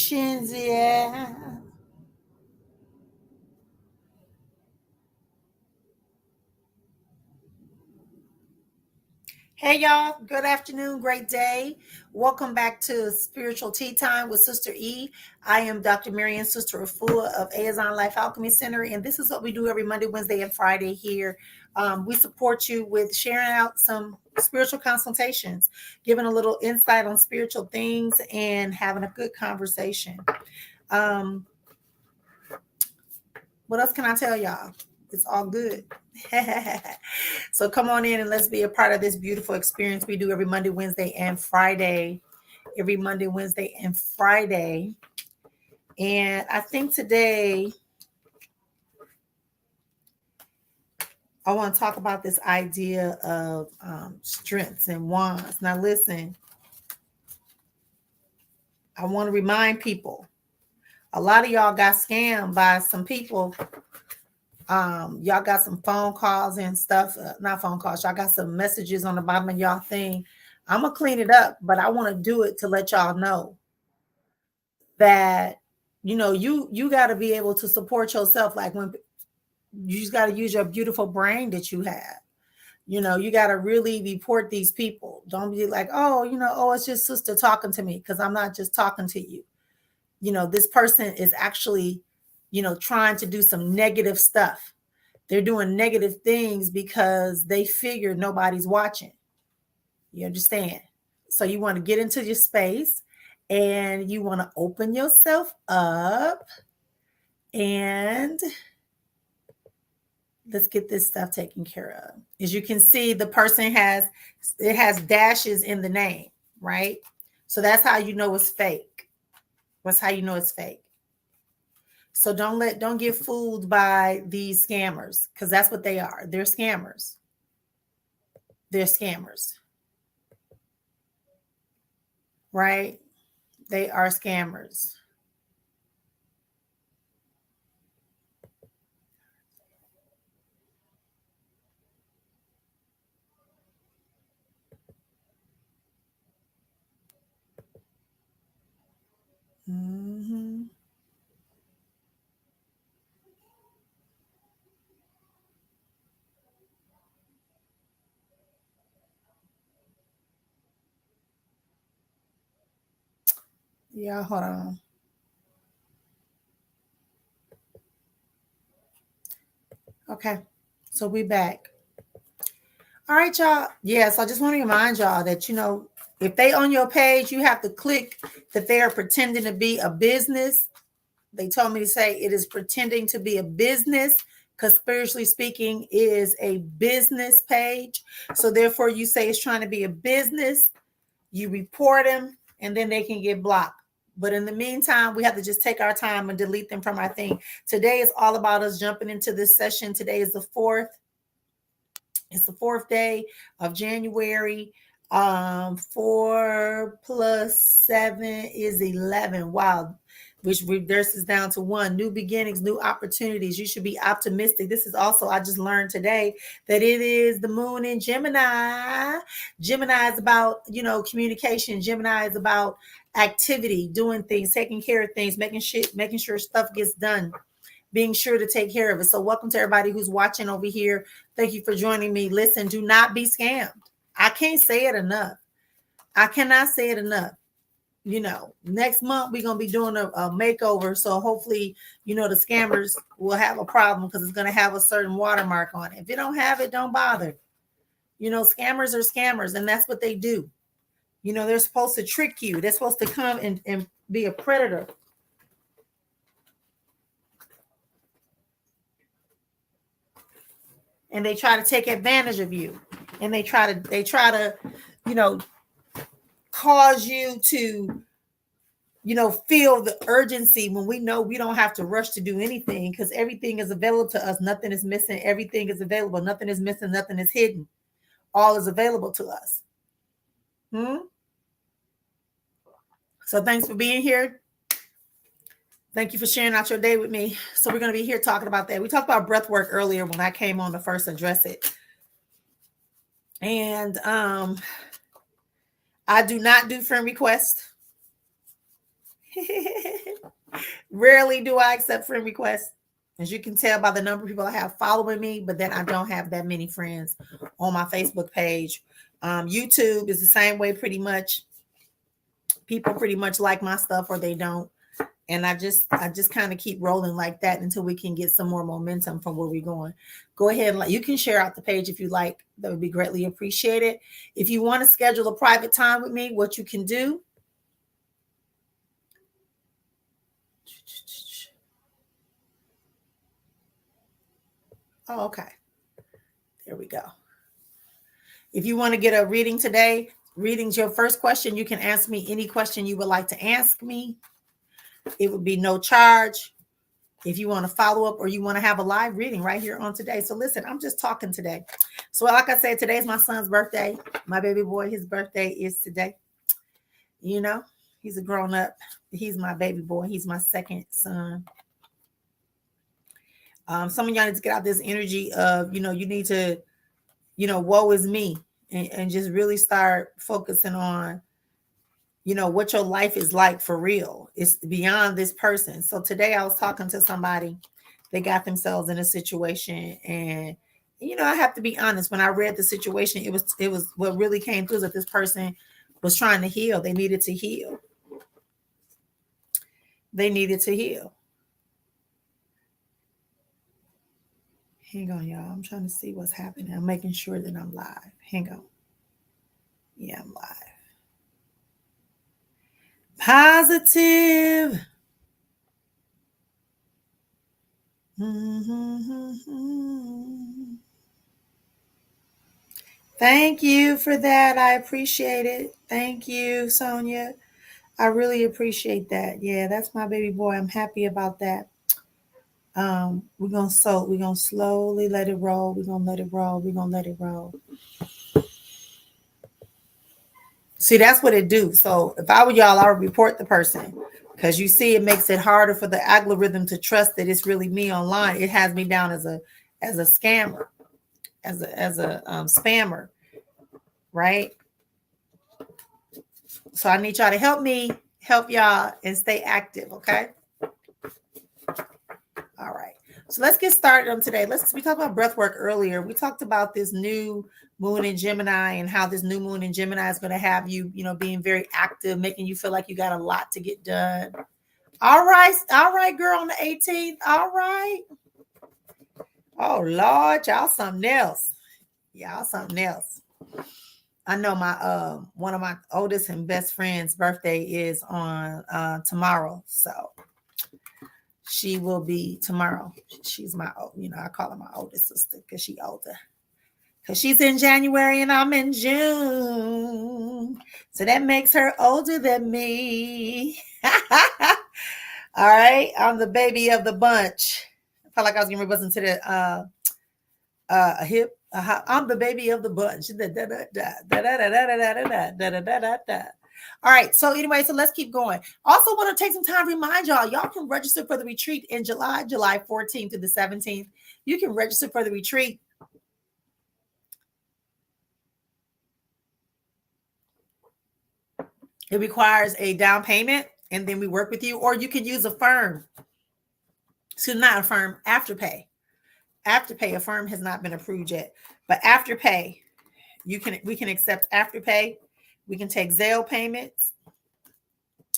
Consultations, yeah. Hey y'all, good afternoon, great day. Welcome back to Spiritual Tea Time with Sister E. I am Dr. Marian, Sister Afua of Azon Life Alchemy Center, and this is what we do every Monday, Wednesday, and Friday here. We support you with sharing out some spiritual consultations, giving a little insight on spiritual things, and having a good conversation. Um, what else can I tell y'all? It's all good. So come on in and let's be a part of this beautiful experience we do every Monday, Wednesday, and Friday. Every Monday, Wednesday, and Friday. And I think today I want to talk about this idea of strengths and wands. Now, listen, I want to remind people a lot of y'all got scammed by some people. Y'all got some phone calls and stuff, not phone calls. Y'all got some messages on the bottom of y'all thing. I'm gonna clean it up, but I want to do it to let y'all know that you got to be able to support yourself. Like when you just got to use your beautiful brain that you have. You got to really report these people. Don't be like, oh, it's just sister talking to me, because I'm not just talking to you. This person is actually trying to do some negative stuff. They're doing negative things because they figure nobody's watching. You understand? So you want to get into your space and you want to open yourself up, and let's get this stuff taken care of. As you can see, the person has dashes in the name, right? So that's how you know it's fake. That's how you know it's fake. So don't get fooled by these scammers, because that's what they are. They're scammers. They're scammers. Right? They are scammers. Mm-hmm. Yeah, hold on. Okay, so we back. All right, y'all. Yes, I just want to remind y'all that, if they on your page, you have to click that they are pretending to be a business. They told me to say it is pretending to be a business, because spiritually speaking, it is a business page. So therefore, you say it's trying to be a business, you report them, and then they can get blocked. But in the meantime, we have to just take our time and delete them from our thing. Today is all about us jumping into this session. Today is the 4th. It's the 4th day of January. 4 plus 7 is 11. Wow. Which reverses down to 1. New beginnings, new opportunities. You should be optimistic. This is also, I just learned today that it is the moon in Gemini. Gemini is about, communication. Gemini is about activity, doing things, taking care of things, making sure stuff gets done, being sure to take care of it. So welcome to everybody who's watching over here. Thank you for joining me. Listen, do not be scammed. I can't say it enough. I cannot say it enough. Next month we're going to be doing a makeover. So hopefully, the scammers will have a problem, because it's going to have a certain watermark on it. If you don't have it, don't bother. Scammers are scammers, and that's what they do. They're supposed to trick you. They're supposed to come and be a predator. And they try to take advantage of you, and they try to cause you to feel the urgency, when we know we don't have to rush to do anything, because everything is available to us. Nothing is missing. Everything is available. Nothing is missing. Nothing is hidden. All is available to us. So thanks for being here. Thank you for sharing out your day with me. So we're going to be here talking about that. We talked about breath work earlier when I came on to first address it. And I do not do friend requests. Rarely do I accept friend requests. As you can tell by the number of people I have following me, but then I don't have that many friends on my Facebook page. YouTube is the same way pretty much. People pretty much like my stuff or they don't. And I just kind of keep rolling like that until we can get some more momentum from where we're going. Go ahead and you can share out the page if you like. That would be greatly appreciated. If you want to schedule a private time with me, what you can do. Oh, okay. There we go. If you want to get a reading today, reading's your first question. You can ask me any question you would like to ask me. It would be no charge. If you want to follow up or you want to have a live reading right here on today. So listen, I'm just talking today. So like I said, today is my son's birthday. My baby boy, his birthday is today. You know, he's a grown up. He's my baby boy. He's my second son. Some of y'all need to get out this energy of, you need to, woe is me, and just really start focusing on, what your life is like for real. It's beyond this person. So today I was talking to somebody, they got themselves in a situation, and I have to be honest, when I read the situation, it was what really came through is that this person was trying to heal. They needed to heal. They needed to heal. Hang on, y'all. I'm trying to see what's happening. I'm making sure that I'm live. Hang on. Yeah, I'm live. Positive. Thank you for that. I appreciate it. Thank you, Sonia. I really appreciate that. Yeah, that's my baby boy. I'm happy about that. We're gonna slowly let it roll. We're gonna let it roll. We're gonna let it roll. See, that's what it do. So if I were y'all, I would report the person, because you see, it makes it harder for the algorithm to trust that it's really me online. It has me down as a scammer, as a spammer, right? So I need y'all to help me, help y'all, and stay active. Okay. All right. So let's get started on today. We talked about breath work earlier. We talked about this new moon in Gemini and how this new moon in Gemini is going to have you, being very active, making you feel like you got a lot to get done. All right, girl, on the 18th. All right. Oh Lord, y'all something else. Y'all something else. I know my one of my oldest and best friends' birthday is on tomorrow. So she will be tomorrow. She's my, I call her my oldest sister because she's older. Because she's in January and I'm in June. So that makes her older than me. All right. I'm the baby of the bunch. I felt like I was going to listen to the I'm the baby of the bunch. All right. So anyway, so let's keep going. Also want to take some time to remind y'all can register for the retreat in July 14th to the 17th. You can register for the retreat. It requires a down payment, and then we work with you, or you can use a firm. So not a firm, Afterpay. Afterpay, a firm has not been approved yet, but Afterpay, we can accept Afterpay. We can take Zelle payments.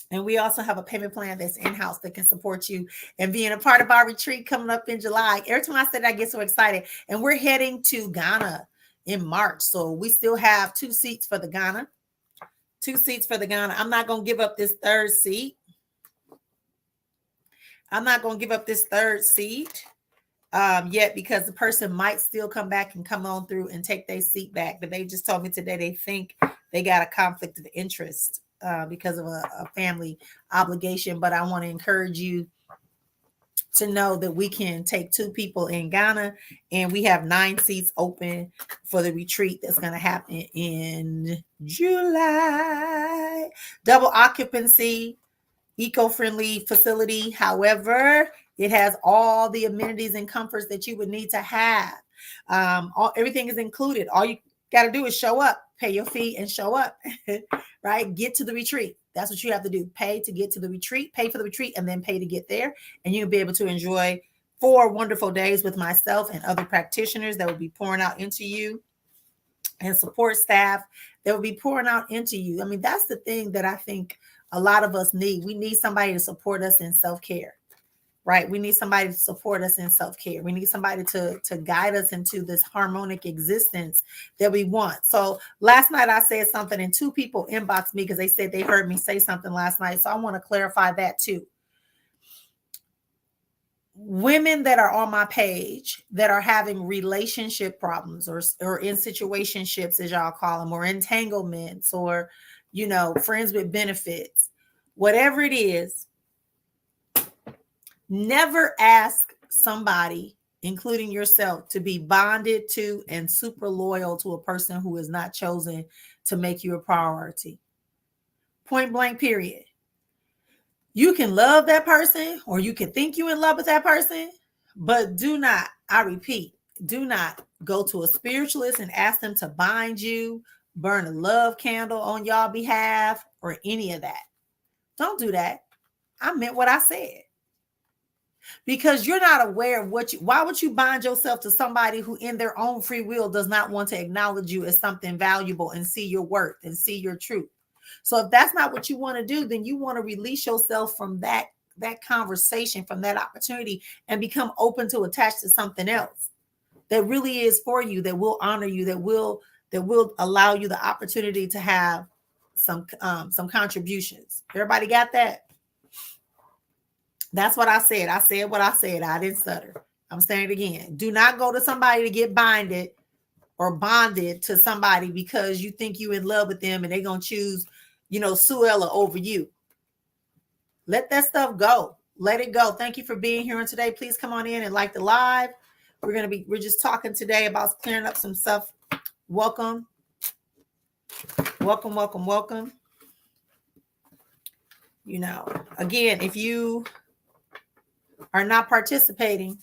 And we also have a payment plan that's in-house that can support you and being a part of our retreat coming up in July. Every time I say that, I get so excited. And we're heading to Ghana in March. So we still have 2 seats for the Ghana. 2 seats for the Ghana. I'm not going to give up this third seat. Yet, because the person might still come back and come on through and take their seat back. But they just told me today they think they got a conflict of interest because of a family obligation. But I want to encourage you to know that we can take 2 people in Ghana, and we have 9 seats open for the retreat that's going to happen in July. Double occupancy, eco-friendly facility. However, it has all the amenities and comforts that you would need to have. Everything is included. All you got to do is show up, pay your fee, and show up. Right? Get to the retreat. That's what you have to do. Pay to get to the retreat, pay for the retreat, and then pay to get there. And you'll be able to enjoy 4 wonderful days with myself and other practitioners that will be pouring out into you, and support staff that will be pouring out into you. I mean, that's the thing that I think a lot of us need. We need somebody to support us in self-care, right? We need somebody to support us in self-care. We need somebody to guide us into this harmonic existence that we want. So last night I said something and 2 people inboxed me because they said they heard me say something last night. So I want to clarify that too. Women that are on my page that are having relationship problems or in situationships, as y'all call them, or entanglements, or, you know, friends with benefits, whatever it is, never ask somebody, including yourself, to be bonded to and super loyal to a person who is not chosen to make you a priority. Point blank, period. You can love that person, or you can think you're in love with that person, but do not, I repeat, do not go to a spiritualist and ask them to bind you, burn a love candle on y'all behalf, or any of that. Don't do that. I meant what I said. Because you're not aware of why would you bind yourself to somebody who in their own free will does not want to acknowledge you as something valuable and see your worth and see your truth? So if that's not what you want to do, then you want to release yourself from that conversation, from that opportunity, and become open to attach to something else that really is for you, that will honor you, that will allow you the opportunity to have some contributions. Everybody got that? That's what I said. I said what I said. I didn't stutter. I'm saying it again. Do not go to somebody to get binded or bonded to somebody because you think you in love with them and they're going to choose, you know, Suella over you. Let that stuff go. Let it go. Thank you for being here on today. Please come on in and like the live. We're just talking today about clearing up some stuff. Welcome. Welcome, welcome, welcome. You know, again, if you are not participating,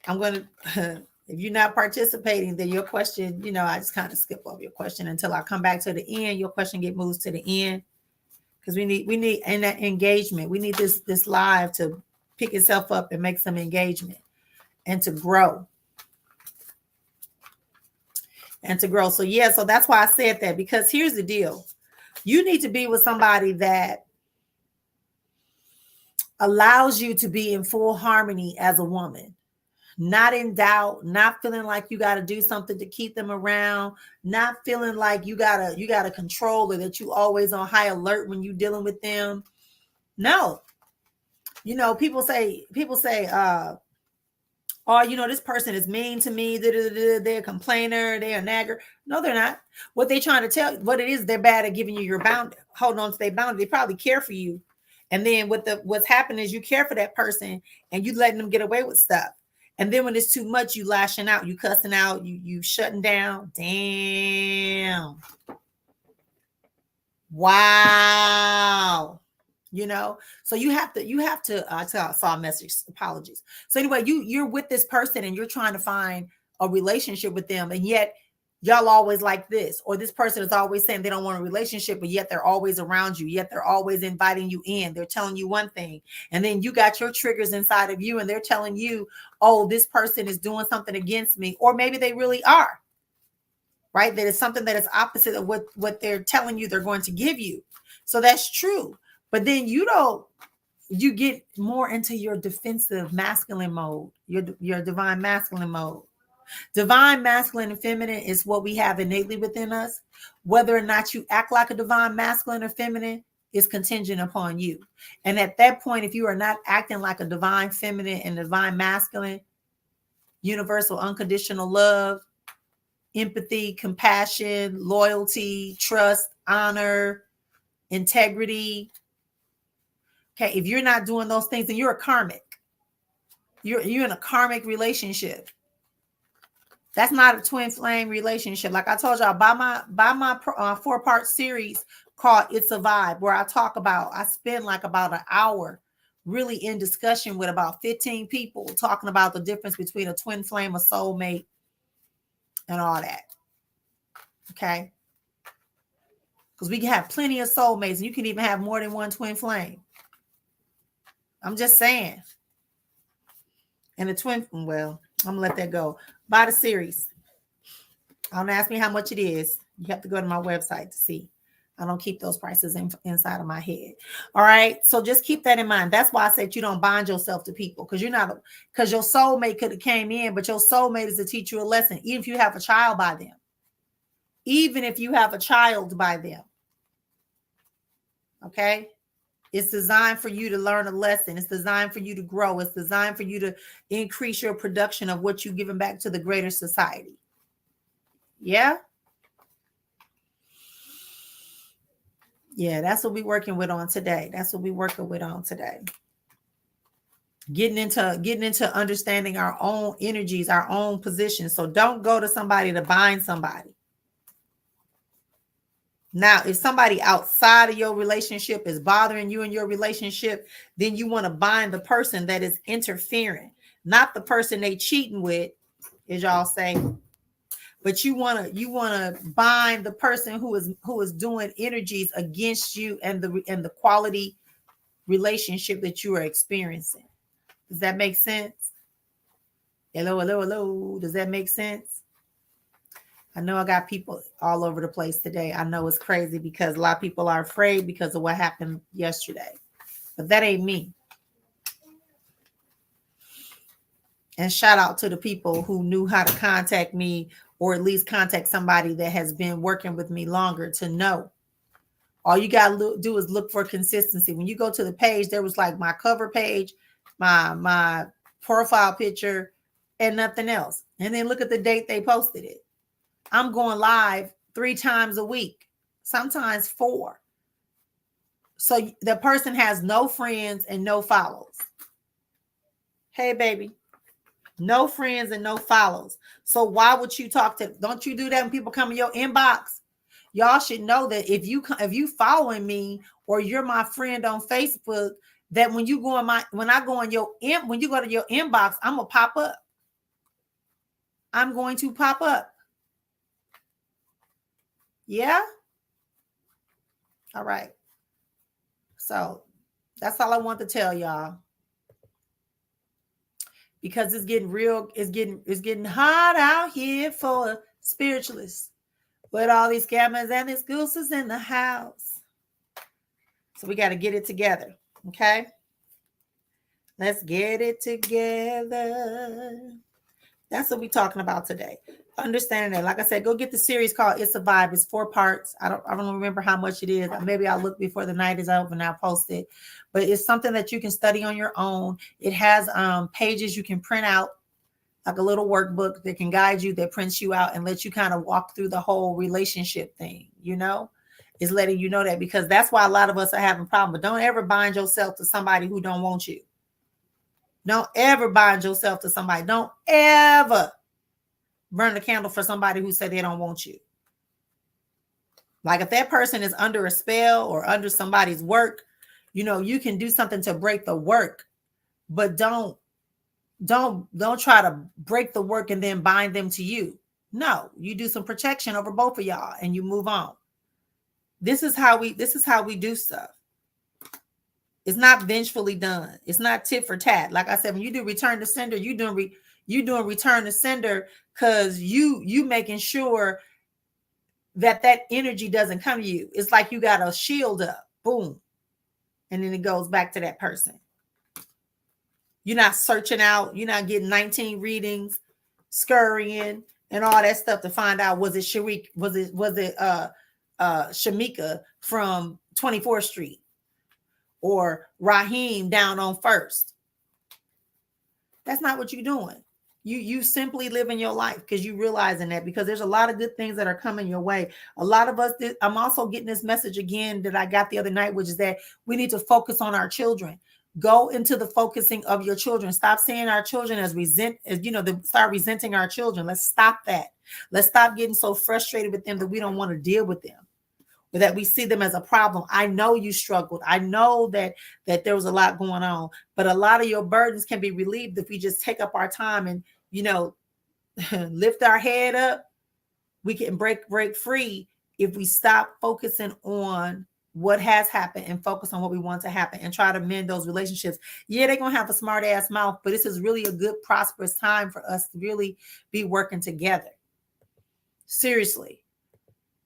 I'm going to, if you're not participating, then your question, you know, I just kind of skip over your question until I come back to the end. Your question get moved to the end because we need and that engagement. We need this live to pick itself up and make some engagement and to grow. So yeah, so that's why I said that, because here's the deal. You need to be with somebody that allows you to be in full harmony as a woman. Not in doubt, not feeling like you got to do something to keep them around, not feeling like you gotta control, or that you always on high alert when you're dealing with them. No. You know, people say, oh, you know, this person is mean to me. They're a complainer. They're a nagger. No, they're not. What they trying to tell, what it is, they're bad at giving you your boundary, holding on to their boundary. They probably care for you. And then what's happening is you care for that person and you letting them get away with stuff. And then when it's too much, you lashing out, you cussing out, you shutting down. Damn. Wow. You know, so you have to, I saw a message, apologies. So anyway, you're with this person and you're trying to find a relationship with them. And yet y'all always like this, or this person is always saying they don't want a relationship, but yet they're always around you. Yet they're always inviting you in. They're telling you one thing. And then you got your triggers inside of you and they're telling you, oh, this person is doing something against me. Or maybe they really are, right? That is something that is opposite of what they're telling you they're going to give you. So that's true. But then you get more into your defensive masculine mode, your divine masculine mode. Divine masculine and feminine is what we have innately within us. Whether or not you act like a divine masculine or feminine is contingent upon you. And at that point, if you are not acting like a divine feminine and divine masculine, universal unconditional love, empathy, compassion, loyalty, trust, honor, integrity. Okay, if you're not doing those things, then you're a karmic. You're in a karmic relationship. That's not a twin flame relationship. Like I told y'all, by my 4-part series called It's a Vibe, where I spend like about an hour really in discussion with about 15 people talking about the difference between a twin flame, a soulmate, and all that. Okay. because we can have plenty of soulmates, and you can even have more than one twin flame. I'm just saying. And the twin, well, I'm gonna let that go. Buy the series. Don't ask me how much it is. You have to go to my website to see. I don't keep those prices inside of my head. All right. So just keep that in mind. That's why I said you don't bind yourself to people, because you're not, because your soulmate could have came in, but your soulmate is to teach you a lesson, even if you have a child by them. Even if you have a child by them. Okay. It's designed for you to learn a lesson. It's designed for you to grow. It's designed for you to increase your production of what you're giving back to the greater society. Yeah. Yeah, that's what we're working with on today. That's what we're working with on today. Getting into understanding our own energies, our own positions. So don't go to somebody to bind somebody. Now, if somebody outside of your relationship is bothering you in your relationship, then you want to bind the person that is interfering, not the person they cheating with, as y'all say. But you want to bind the person who is doing energies against you and the quality relationship that you are experiencing. Does that make sense? Hello, hello, hello. Does that make sense? I know I got people all over the place today. I know it's crazy because a lot of people are afraid because of what happened yesterday. But that ain't me. And shout out to the people who knew how to contact me, or at least contact somebody that has been working with me longer to know. All you got to do is look for consistency. When you go to the page, there was like my cover page, my profile picture, and nothing else. And then look at the date they posted it. I'm going live 3 times a week, sometimes 4. So the person has no friends and no follows. Hey, baby. No friends and no follows. So why would you talk to? Don't you do that when people come in your inbox? Y'all should know that if you following me or you're my friend on Facebook, that when you go when you go to your inbox, I'm gonna pop up. I'm going to pop up. Yeah. All right. So that's all I want to tell y'all. Because it's getting real, it's getting hot out here for spiritualists with all these scammers and these gooses in the house. So we got to get it together. Okay. Let's get it together. That's what we're talking about today. Understanding that. Like I said, go get the series called It's a Vibe. It's 4 parts. I don't remember how much it is. Maybe I'll look before the night is over and I'll post it. But it's something that you can study on your own. It has pages you can print out, like a little workbook that can guide you, that prints you out and lets you kind of walk through the whole relationship thing, It's letting you know that, because that's why a lot of us are having problems. But don't ever bind yourself to somebody who don't want you. Don't ever bind yourself to somebody. Don't ever burn the candle for somebody who said they don't want you. Like if that person is under a spell or under somebody's work, you can do something to break the work, but don't try to break the work and then bind them to you. No, you do some protection over both of y'all and you move on. This is how we do stuff. It's not vengefully done. It's not tit for tat. Like I said, when you do return to sender, you doing return to sender because you making sure that energy doesn't come to you. It's like you got a shield up, boom, and then it goes back to that person. You're not searching out. You're not getting 19 readings, scurrying, and all that stuff to find out was it Sharik, was it Shamika from 24th Street or Raheem down on First. That's not what you're doing. You simply living your life because you realizing that, because there's a lot of good things that are coming your way. A lot of us, I'm also getting this message again that I got the other night, which is that we need to focus on our children. Go into the focusing of your children. Stop seeing our children as start resenting our children. Let's stop that. Let's stop getting so frustrated with them that we don't want to deal with them, or that we see them as a problem. I know you struggled. I know that there was a lot going on, but a lot of your burdens can be relieved if we just take up our time and, lift our head up. We can break free if we stop focusing on what has happened and focus on what we want to happen and try to mend those relationships. Yeah, they're going to have a smart ass mouth, but this is really a good, prosperous time for us to really be working together. Seriously.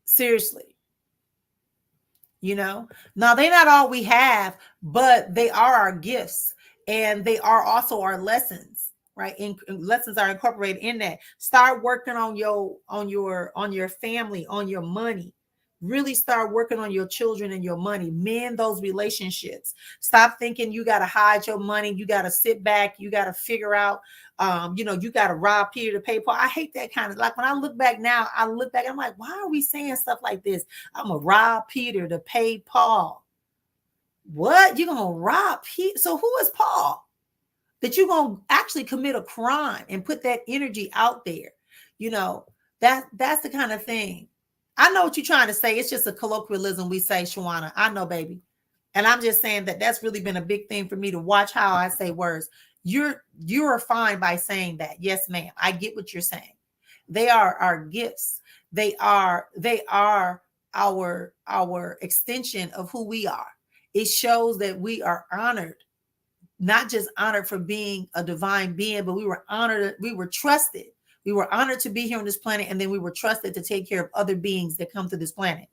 Seriously. You know, now they're not all we have, but they are our gifts, and they are also our lessons, right? And lessons are incorporated in that. Start working on your family, on your money. Really start working on your children and your money. Mend those relationships. Stop thinking you got to hide your money. You got to sit back. You got to figure out, you got to rob Peter to pay Paul. I hate that kind of, like, when I look back now, I'm like, why are we saying stuff like this? I'm going to rob Peter to pay Paul. What? You're going to rob Peter? So who is Paul? That you're going to actually commit a crime and put that energy out there. That's the kind of thing. I know what you're trying to say. It's just a colloquialism we say, Shawana. I know, baby. And I'm just saying that that's really been a big thing for me, to watch how I say words. You're fine by saying that. Yes, ma'am. I get what you're saying. They are our gifts. They are our extension of who we are. It shows that we are honored, not just honored for being a divine being, but we were honored. We were trusted. We were honored to be here on this planet, and then we were trusted to take care of other beings that come to this planet.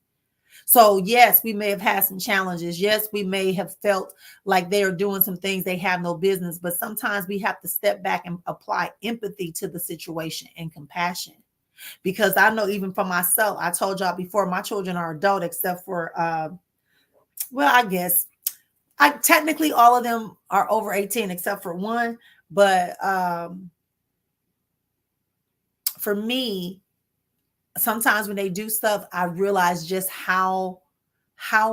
So yes, we may have had some challenges. Yes, we may have felt like they are doing some things they have no business, but sometimes we have to step back and apply empathy to the situation and compassion. Because I know, even for myself, I told y'all before, my children are adult except for, I guess technically all of them are over 18 except for one. But for me, sometimes when they do stuff, I realize just how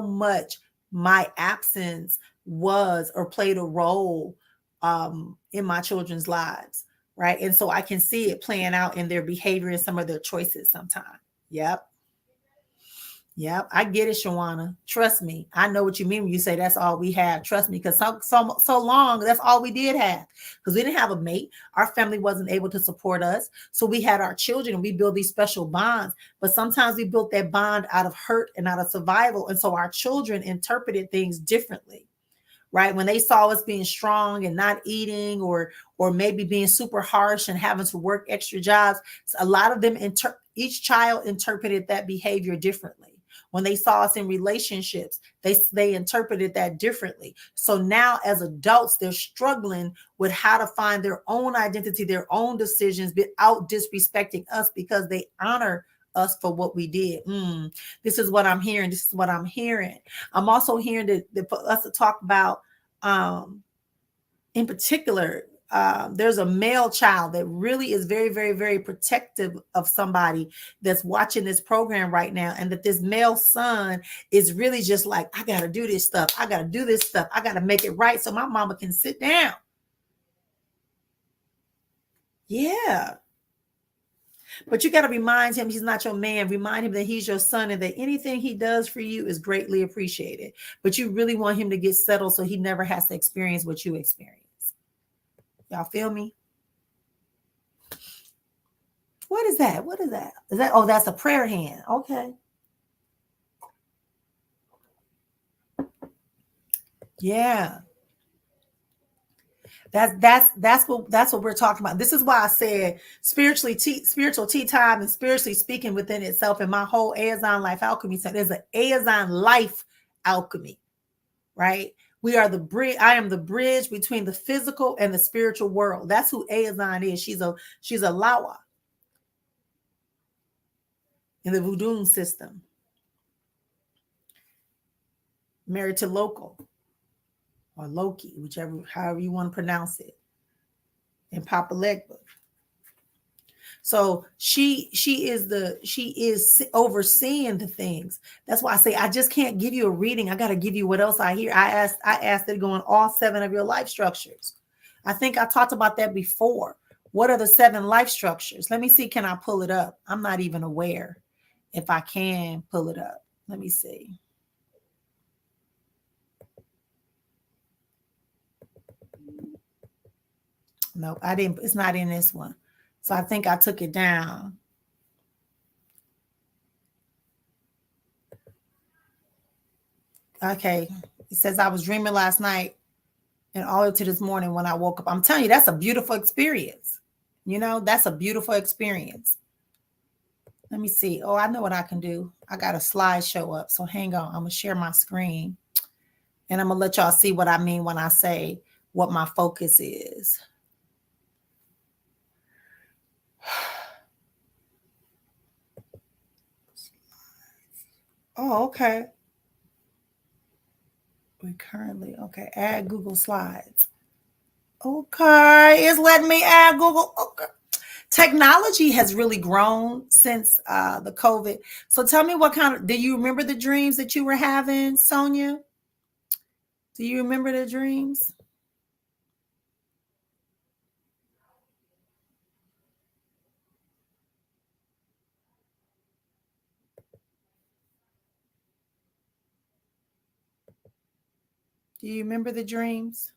much my absence was or played a role in my children's lives, right? And so I can see it playing out in their behavior and some of their choices sometimes. Yep, I get it, Shawana. Trust me. I know what you mean when you say that's all we have. Trust me, because so long, that's all we did have. Because we didn't have a mate. Our family wasn't able to support us. So we had our children, and we built these special bonds. But sometimes we built that bond out of hurt and out of survival. And so our children interpreted things differently, right? When they saw us being strong and not eating, or maybe being super harsh and having to work extra jobs, a lot of them, each child interpreted that behavior differently. When they saw us in relationships, they interpreted that differently. So now as adults, they're struggling with how to find their own identity, their own decisions without disrespecting us, because they honor us for what we did. This is what I'm hearing. This is what I'm hearing. I'm also hearing that for us to talk about, in particular, there's a male child that really is very, very, very protective of somebody that's watching this program right now. And that this male son is really just like, I got to do this stuff. I got to do this stuff. I got to make it right so my mama can sit down. Yeah. But you got to remind him he's not your man. Remind him that he's your son, and that anything he does for you is greatly appreciated. But you really want him to get settled so he never has to experience what you experience. Y'all feel me? What is that? What is that? Is that? Oh, that's a prayer hand. Okay. Yeah. That's what we're talking about. This is why I said spiritual tea time, and spiritually speaking within itself. And my whole Azon Life Alchemy set is an Azon Life Alchemy, right? We are the bridge. I am the bridge between the physical and the spiritual world. That's who Azon is. She's a Lawa in the voodoo system, married to Local or Loki, however you want to pronounce it, in Papa Legba. So she is overseeing the things. That's why I say I just can't give you a reading. I got to give you what else I hear. I asked it to go in all 7 of your life structures. I think I talked about that before. What are the 7 life structures? Let me see. Can I pull it up? I'm not even aware if I can pull it up. Let me see. Nope, I didn't. It's not in this one. So I think I took it down. Okay. It says I was dreaming last night and all the way to this morning when I woke up. I'm telling you, that's a beautiful experience. That's a beautiful experience. Let me see. Oh, I know what I can do. I got a slideshow up. So hang on. I'm going to share my screen and I'm going to let y'all see what I mean when I say what my focus is. Oh, okay. We currently, okay, add Google Slides. Okay, it's letting me add Google. Okay. Technology has really grown since the COVID. So tell me do you remember the dreams that you were having, Sonia? Do you remember the dreams? Do you remember the dreams?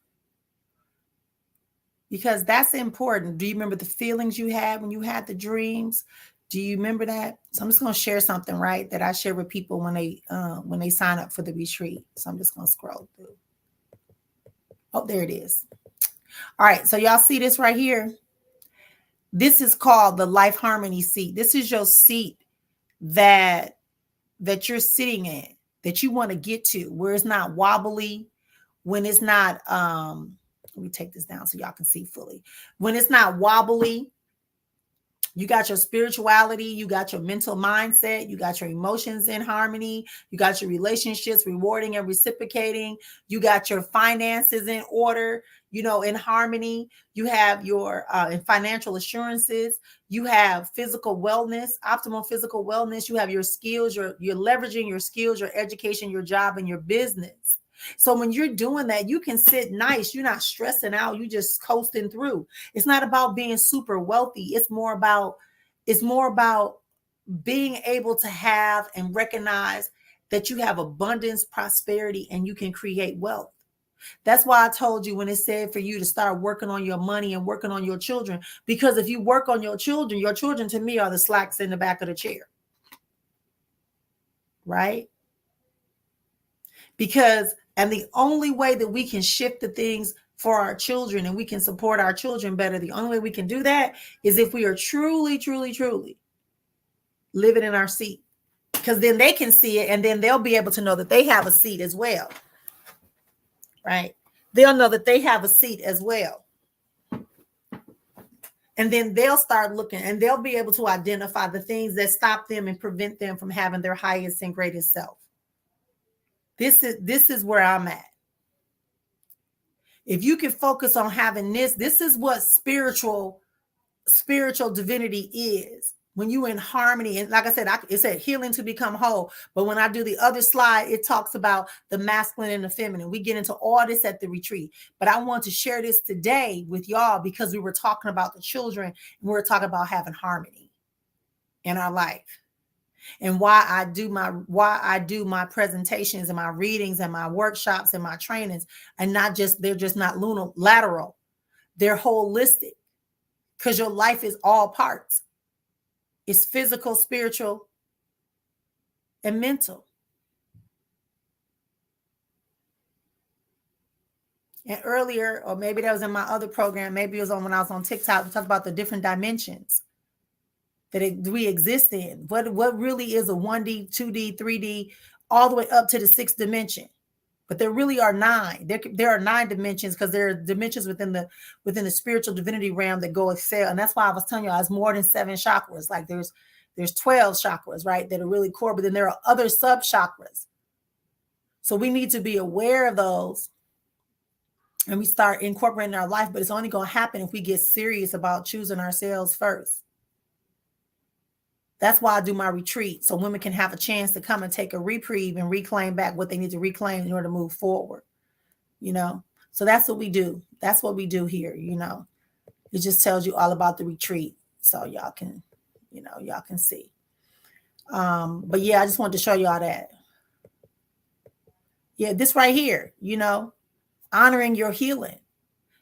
Because that's important. Do you remember the feelings you had when you had the dreams? Do you remember that? So I'm just going to share something, right, that I share with people when they sign up for the retreat. So I'm just going to scroll through. Oh, there it is. All right. So y'all see this right here? This is called the Life Harmony seat. This is your seat that you're sitting in, that you want to get to, where it's not wobbly, when it's not let me take this down so y'all can see fully. When it's not wobbly, you got your spirituality, you got your mental mindset, you got your emotions in harmony, you got your relationships rewarding and reciprocating, you got your finances in order, in harmony, you have your financial assurances, you have physical wellness, optimal physical wellness, you have your skills, you're leveraging your skills, your education, your job, and your business. So when you're doing that, you can sit nice. You're not stressing out. You just coasting through. It's not about being super wealthy. It's more about being able to have and recognize that you have abundance, prosperity, and you can create wealth. That's why I told you when it said for you to start working on your money and working on your children, because if you work on your children to me are the slacks in the back of the chair. Right? And the only way that we can shift the things for our children and we can support our children better, the only way we can do that is if we are truly, truly, truly living in our seat. Because then they can see it and then they'll be able to know that they have a seat as well. Right? They'll know that they have a seat as well. And then they'll start looking and they'll be able to identify the things that stop them and prevent them from having their highest and greatest self. This is where I'm at. If you can focus on having this is what spiritual divinity is. When you in harmony, and like I said, it said healing to become whole. But when I do the other slide, it talks about the masculine and the feminine. We get into all this at the retreat. But I want to share this today with y'all because we were talking about the children and we were talking about having harmony in our life. And why I do my presentations and my readings and my workshops and my trainings, and they're just not lateral. They're holistic. Because your life is all parts. It's physical, spiritual, and mental. And earlier, or maybe that was in my other program, maybe it was when I was on TikTok, we talked about the different dimensions that we exist in. What really is a 1D, 2D, 3D, all the way up to the 6th dimension. But there really are 9. There are 9 dimensions because there are dimensions within the spiritual divinity realm that go excel. And that's why I was telling you, it's more than 7 chakras. Like there's 12 chakras, right, that are really core. But then there are other sub chakras. So we need to be aware of those and we start incorporating our life. But it's only going to happen if we get serious about choosing ourselves first. That's why I do my retreat, so women can have a chance to come and take a reprieve and reclaim back what they need to reclaim in order to move forward. So that's what we do. That's what we do here. It just tells you all about the retreat, so y'all can see. But yeah, I just wanted to show y'all that. Yeah, this right here, honoring your healing.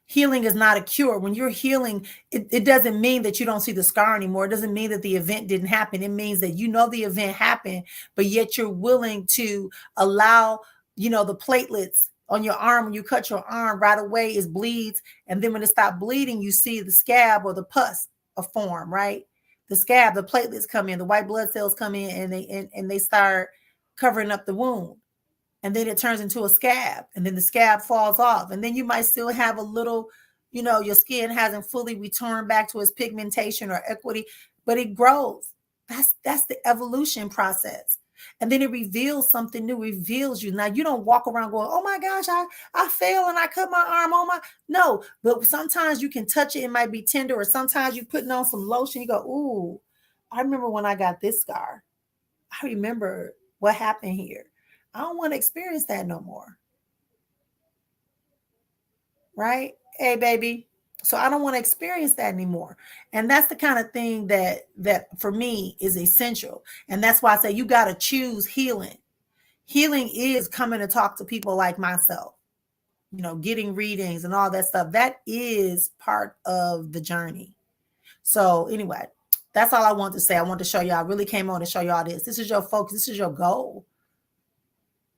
Healing is not a cure. When you're healing, it doesn't mean that you don't see the scar anymore. It doesn't mean that the event didn't happen. It means that the event happened, but yet you're willing to allow the platelets on your arm, when you cut your arm, right away it bleeds. And then when it stops bleeding, you see the scab or the pus form, right? The scab, the platelets come in, the white blood cells come in, and they start covering up the wound. And then it turns into a scab, and then the scab falls off. And then you might still have a little, your skin hasn't fully returned back to its pigmentation or equity, but it grows. That's the evolution process. And then it reveals something new, reveals you. Now, you don't walk around going, oh my gosh, I fell and I cut my arm on no, but sometimes you can touch it. It might be tender, or sometimes you're putting on some lotion. You go, ooh, I remember when I got this scar. I remember what happened here. I don't want to experience that no more. Right? Hey, baby. So I don't want to experience that anymore. And that's the kind of thing that for me is essential. And that's why I say you got to choose healing. Healing is coming to talk to people like myself, getting readings and all that stuff. That is part of the journey. So anyway, that's all I want to say. I want to show y'all. I really came on to show y'all this. This is your focus. This is your goal.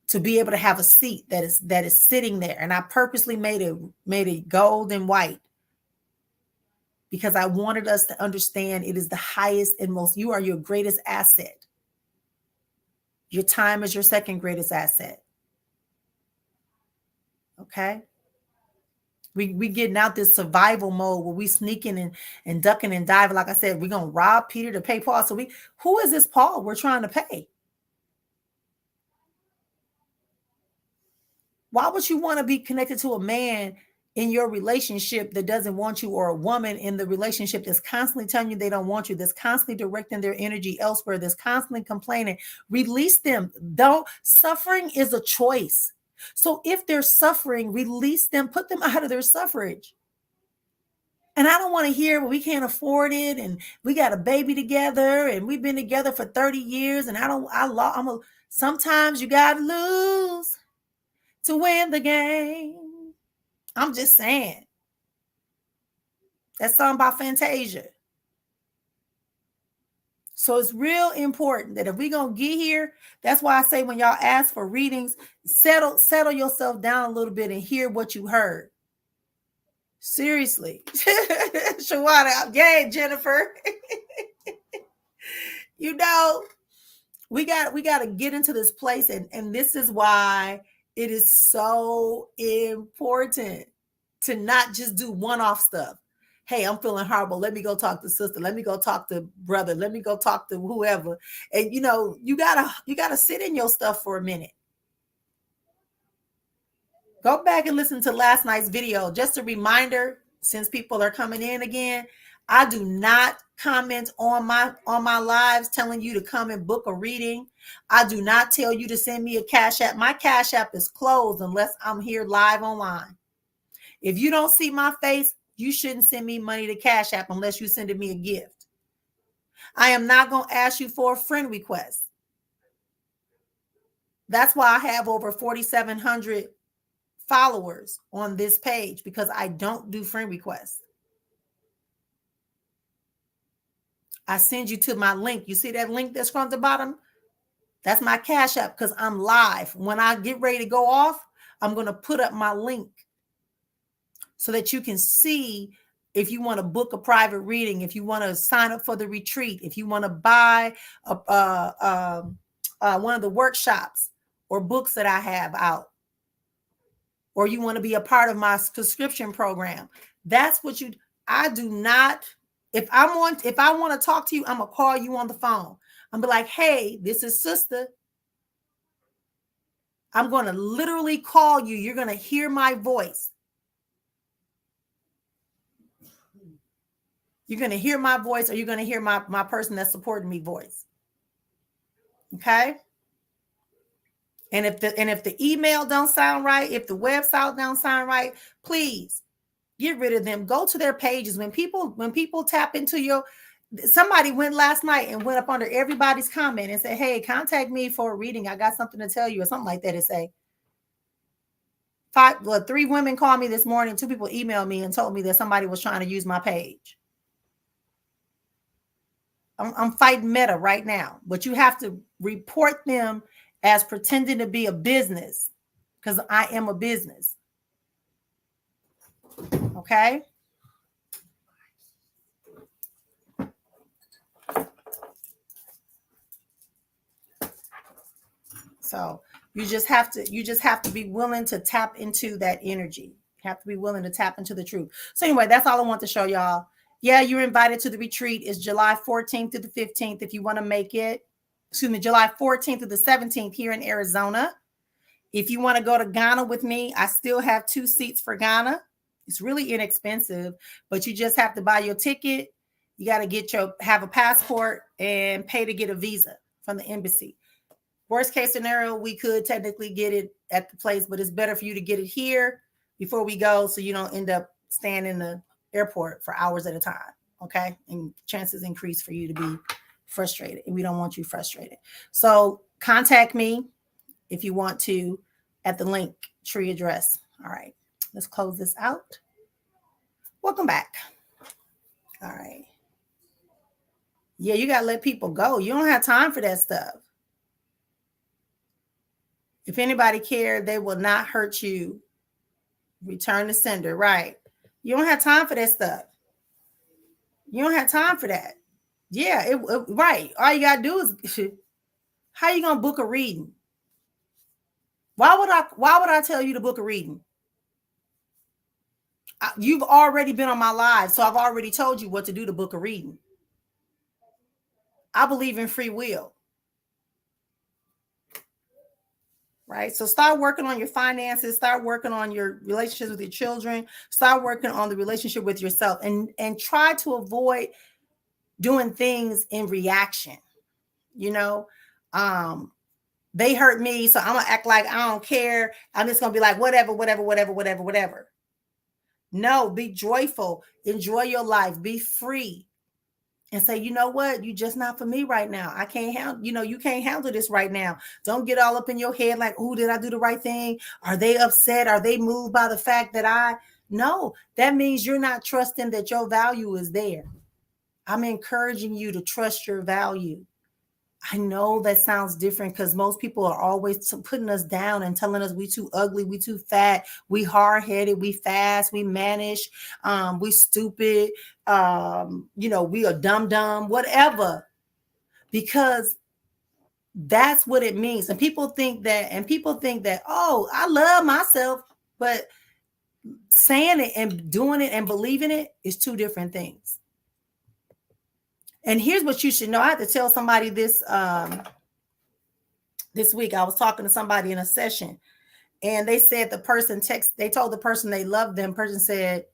To be able to have a seat that is sitting there. And I purposely made it gold and white because I wanted us to understand it is the highest and most, you are your greatest asset. Your time is your second greatest asset. Okay. We getting out this survival mode where we sneaking and ducking and diving. Like I said, we're going to rob Peter to pay Paul. So who is this Paul we're trying to pay? Why would you want to be connected to a man in your relationship that doesn't want you, or a woman in the relationship that's constantly telling you they don't want you, that's constantly directing their energy elsewhere, that's constantly complaining? Release them. Suffering is a choice. So if they're suffering, release them, put them out of their suffrage. And I don't want to hear, well, we can't afford it, and we got a baby together, and we've been together for 30 years, and sometimes you got to lose to win the game. I'm just saying. That song by Fantasia. So it's real important that if we're going to get here, that's why I say when y'all ask for readings, settle yourself down a little bit and hear what you heard. Seriously. Shawana, yay, Jennifer. We got to get into this place, and this is why it is so important to not just do one-off stuff. Hey, I'm feeling horrible. Let me go talk to sister. Let me go talk to brother. Let me go talk to whoever. And you gotta sit in your stuff for a minute. Go back and listen to last night's video. Just a reminder, since people are coming in again, I do not comment on my lives telling you to come and book a reading. I do not tell you to send me a Cash App. My Cash App is closed unless I'm here live online. If you don't see my face, you shouldn't send me money to Cash App unless you're sending me a gift. I am not going to ask you for a friend request. That's why I have over 4,700 followers on this page, because I don't do friend requests. I send you to my link. You see that link that's from the bottom? That's my Cash App, because I'm live. When I get ready to go off, I'm going to put up my link so that you can see if you want to book a private reading, if you want to sign up for the retreat, if you want to buy one of the workshops or books that I have out, or you want to be a part of my subscription program. That's what I do not. If I want to talk to you, I'm going to call you on the phone. I'm be like, hey, this is sister. I'm going to literally call you. You're going to hear my voice. You're going to hear my voice, or you're going to hear my person that's supporting me voice. Okay. And if the email don't sound right, if the website don't sound right, please get rid of them. Go to their pages. When people tap into somebody went last night and went up under everybody's comment and said, hey, contact me for a reading. I got something to tell you, or something like that. It say 3 women called me this morning. 2 people emailed me and told me that somebody was trying to use my page. I'm fighting Meta right now, but you have to report them as pretending to be a business. because I am a business. Okay. So you just have to be willing to tap into that energy. You have to be willing to tap into the truth. So anyway, that's all I want to show y'all. Yeah, you're invited to the retreat. It's July 14th to the 15th. If you want to make it, July 14th to the 17th here in Arizona. If you want to go to Ghana with me, I still have 2 seats for Ghana. It's really inexpensive, but you just have to buy your ticket. You got to have a passport and pay to get a visa from the embassy. Worst case scenario, we could technically get it at the place, but it's better for you to get it here before we go so you don't end up staying in the airport for hours at a time, okay? And chances increase for you to be frustrated, and we don't want you frustrated. So contact me if you want to at the link tree address. All right, let's close this out. Welcome back. All right. Yeah, you got to let people go. You don't have time for that stuff. If anybody cared, they will not hurt you. Return the sender, right? You don't have time for that stuff. You don't have time for that. Yeah, right. All you got to do is, how you going to book a reading? Why would I tell you to book a reading? You've already been on my live, so I've already told you what to do to book a reading. I believe in free will. Right? So start working on your finances, start working on your relationships with your children, start working on the relationship with yourself, and try to avoid doing things in reaction. You know, they hurt me, so I'm gonna act like I don't care. I'm just gonna be like, whatever. No, be joyful, enjoy your life, be free. And say, you know what? You're just not for me right now. I can't handle, you can't handle this right now. Don't get all up in your head like, oh, did I do the right thing? Are they upset? Are they moved by the fact that no, that means you're not trusting that your value is there. I'm encouraging you to trust your value. I know that sounds different because most people are always putting us down and telling us we too ugly, we too fat, we hard-headed, we fast, we mannish, we stupid, we are dumb, whatever. Because that's what it means. And people think that, oh, I love myself, but saying it and doing it and believing it is 2 different things. And here's what you should know. I had to tell somebody this this week. I was talking to somebody in a session, and they said they told the person they loved them. Person said,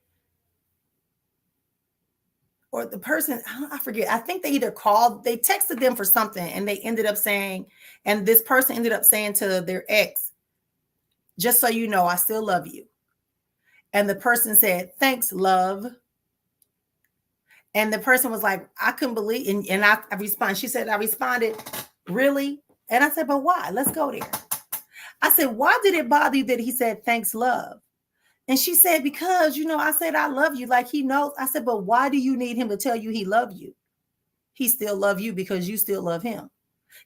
or the person, I forget. I think they either they texted them for something, and they ended up saying, and this person ended up saying to their ex, just so you know, I still love you. And the person said, thanks, love. And the person was like, I couldn't believe, and I responded. She said, I responded, really? And I said, but why? Let's go there. I said, why did it bother you that he said, thanks, love? And she said, because, I said, I love you like he knows. I said, but why do you need him to tell you he loved you? He still love you because you still love him.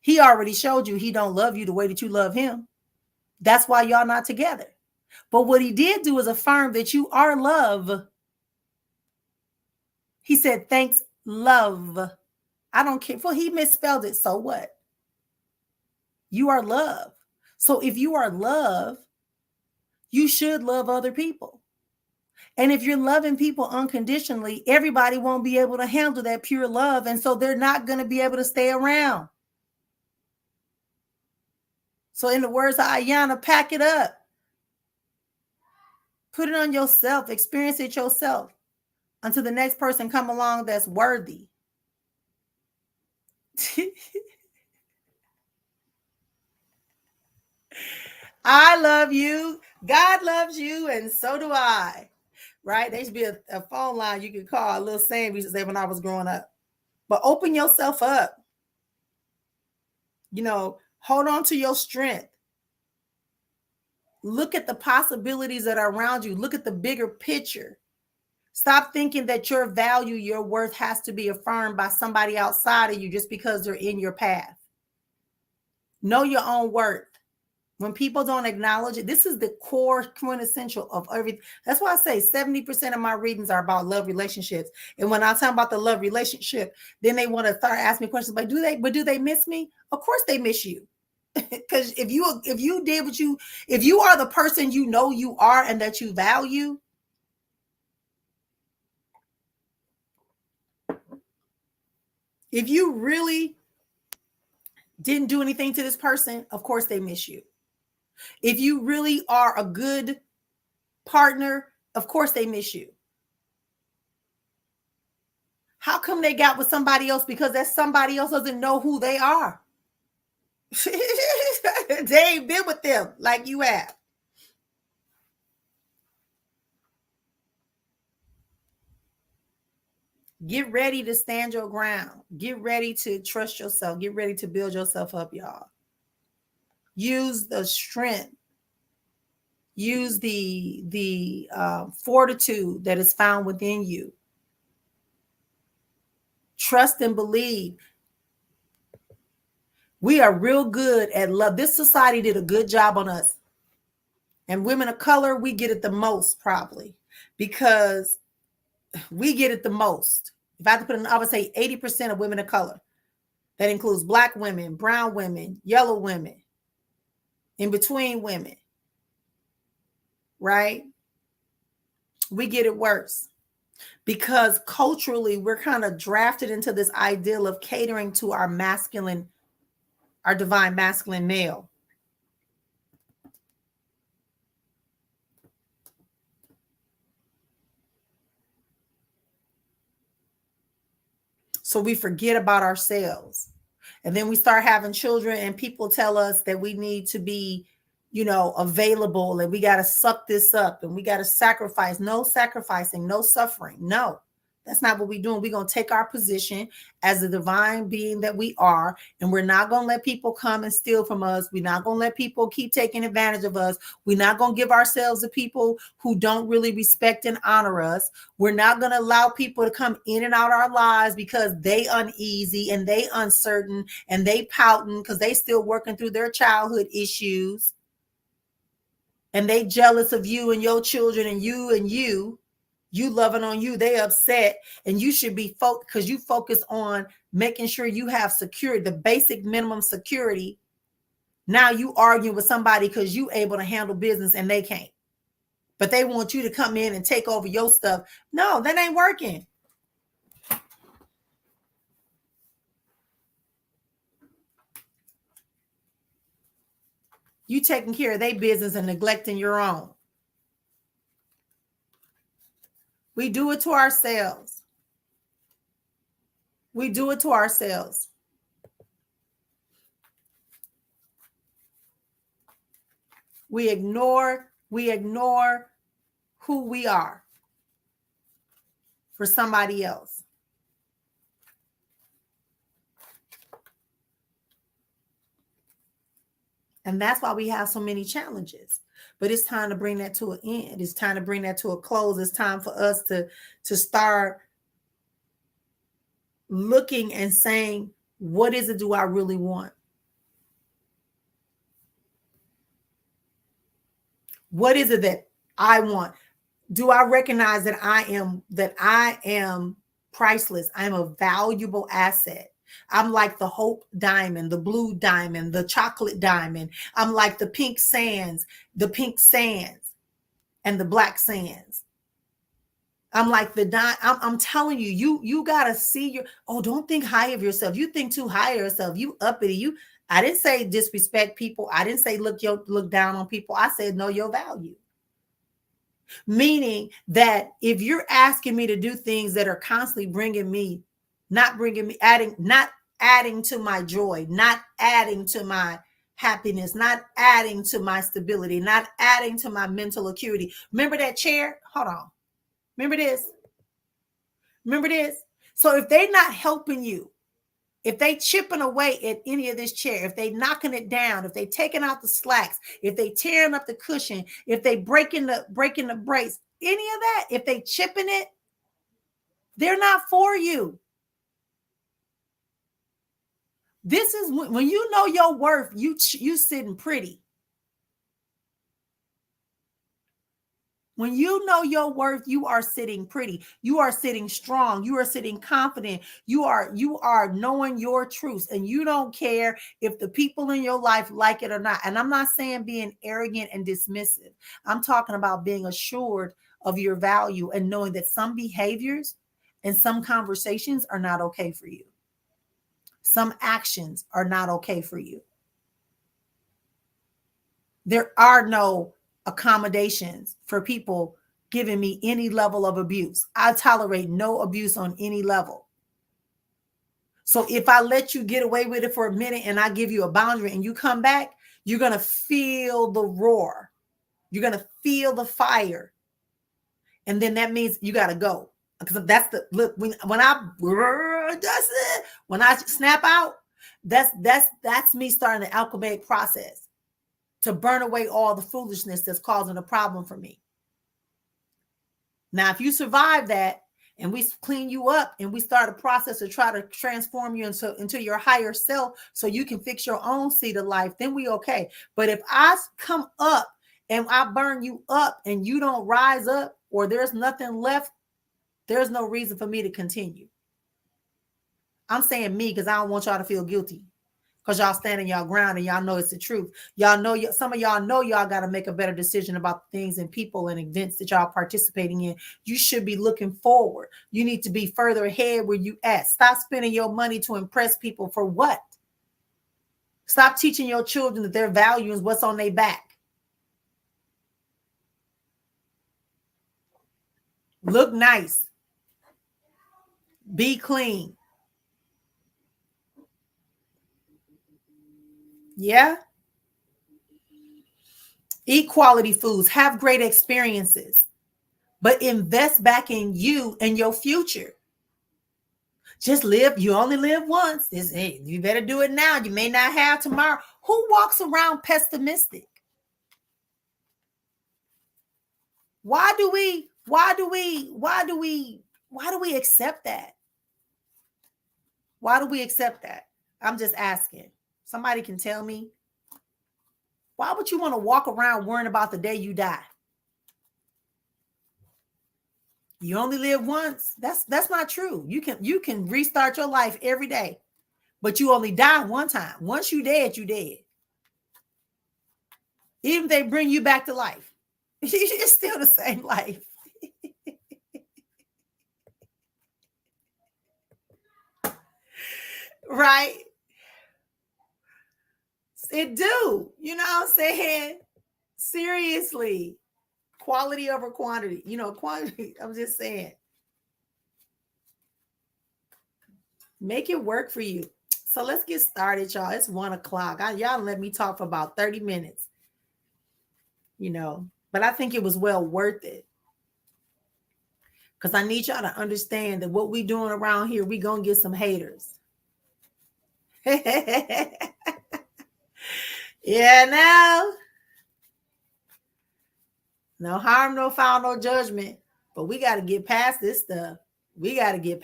He already showed you he don't love you the way that you love him. That's why y'all not together. But what he did do is affirm that you are love. He said, thanks, love. I don't care. Well, he misspelled it. So what? You are love. So if you are love, you should love other people. And if you're loving people unconditionally, everybody won't be able to handle that pure love. And so they're not going to be able to stay around. So in the words of Ayana, pack it up. Put it on yourself. Experience it yourself until the next person come along that's worthy. I love you. God loves you. And so do I. Right? There should be a phone line you can call. A little saying we used to say when I was growing up. But open yourself up. Hold on to your strength. Look at the possibilities that are around you. Look at the bigger picture. Stop thinking that your value, your worth has to be affirmed by somebody outside of you just because they're in your path. Know your own worth. When people don't acknowledge it, this is the core quintessential of everything. That's why I say 70% of my readings are about love relationships. And when I talk about the love relationship, then they want to start asking me questions like, do they miss me? Of course they miss you. Because if you did what you, if you are the person you know you are and that you value, if you really didn't do anything to this person, of course they miss you. If you really are a good partner, of course they miss you. How come they got with somebody else? Because that somebody else doesn't know who they are. They ain't been with them like you have. Get ready to stand your ground. Get ready to trust yourself. Get ready to build yourself up, y'all. Use the strength. Use the fortitude that is found within you. Trust and believe. We are real good at love. This society did a good job on us. And women of color, we get it the most probably because we get it the most. If I had to put it, I would say 80% of women of color. That includes Black women, brown women, yellow women, in between women, right? We get it worse because culturally we're kind of drafted into this ideal of catering to our masculine, our divine masculine male. So we forget about ourselves. And then we start having children and people tell us that we need to be, available and we got to suck this up and we got to sacrifice. No sacrificing, no suffering. No, that's not what we're doing. We're going to take our position as the divine being that we are, and we're not going to let people come and steal from us. We're not going to let people keep taking advantage of us. We're not going to give ourselves to people who don't really respect and honor us. We're not going to allow people to come in and out our lives because they uneasy and they uncertain and they pouting because they still working through their childhood issues. And they jealous of you and your children and you loving on you, they upset. And you should be focused because you focus on making sure you have security, the basic minimum security. Now you arguing with somebody because you able to handle business and they can't. But they want you to come in and take over your stuff. No, that ain't working. You taking care of their business and neglecting your own. We do it to ourselves. We do it to ourselves. We ignore who we are for somebody else. And that's why we have so many challenges. But it's time to bring that to an end. It's time to bring that to a close. It's time for us to start looking and saying, what is it do I really want? What is it that I want? Do I recognize that I am priceless? I'm a valuable asset. I'm like the hope diamond, the blue diamond, the chocolate diamond. I'm like the pink sands and the black sands. I'm like I'm telling you, you gotta see don't think high of yourself. You think too high of yourself. You uppity. I didn't say disrespect people. I didn't say look down on people. I said know your value. Meaning that if you're asking me to do things that are constantly not adding to my joy, not adding to my happiness, not adding to my stability, not adding to my mental acuity. Remember that chair? Hold on. Remember this? So if they're not helping you, if they chipping away at any of this chair, if they knocking it down, if they taking out the slacks, if they tearing up the cushion, if they breaking the brakes, any of that, if they chipping it, they're not for you. This is when you know your worth, you sitting pretty. When you know your worth, you are sitting pretty. You are sitting strong. You are sitting confident. You are knowing your truths, and you don't care if the people in your life like it or not. And I'm not saying being arrogant and dismissive. I'm talking about being assured of your value and knowing that some behaviors and some conversations are not okay for you. Some actions are not okay for you. There are no accommodations for people giving me any level of abuse. I tolerate no abuse on any level. So if I let you get away with it for a minute and I give you a boundary and you come back, you're going to feel the roar. You're going to feel the fire. And then that means you got to go. Because that's the look when I snap out, that's me starting the alchemic process to burn away all the foolishness that's causing a problem for me. Now, if you survive that and we clean you up and we start a process to try to transform you into your higher self so you can fix your own seat of life, then we okay. But if I come up and I burn you up and you don't rise up or there's nothing left, there's no reason for me to continue. I'm saying me because I don't want y'all to feel guilty. Because y'all standing y'all ground and y'all know it's the truth. Y'all know, some of y'all know y'all got to make a better decision about things and people and events that y'all participating in. You should be looking forward. You need to be further ahead where you at. Stop spending your money to impress people for what? Stop teaching your children that their value is what's on their back. Look nice. Be clean. Yeah. Eat quality foods. Have great experiences. But invest back in you and your future. Just live. You only live once. Hey, you better do it now. You may not have tomorrow. Who walks around pessimistic? Why do we accept that? Why do we accept that? I'm just asking. Somebody can tell me. Why would you want to walk around worrying about the day you die? You only live once. That's not true. You can restart your life every day, but you only die one time. Once you dead, you dead. Even if they bring you back to life, it's still the same life. Right? It do. You know what I'm saying? Seriously. Quality over quantity. Quantity. I'm just saying. Make it work for you. So let's get started, y'all. It's 1:00. Y'all let me talk for about 30 minutes. But I think it was well worth it. Because I need y'all to understand that what we doing around here, we going to get some haters. Yeah, now. No harm, no foul, no judgment. But we got to get past this stuff. We got to get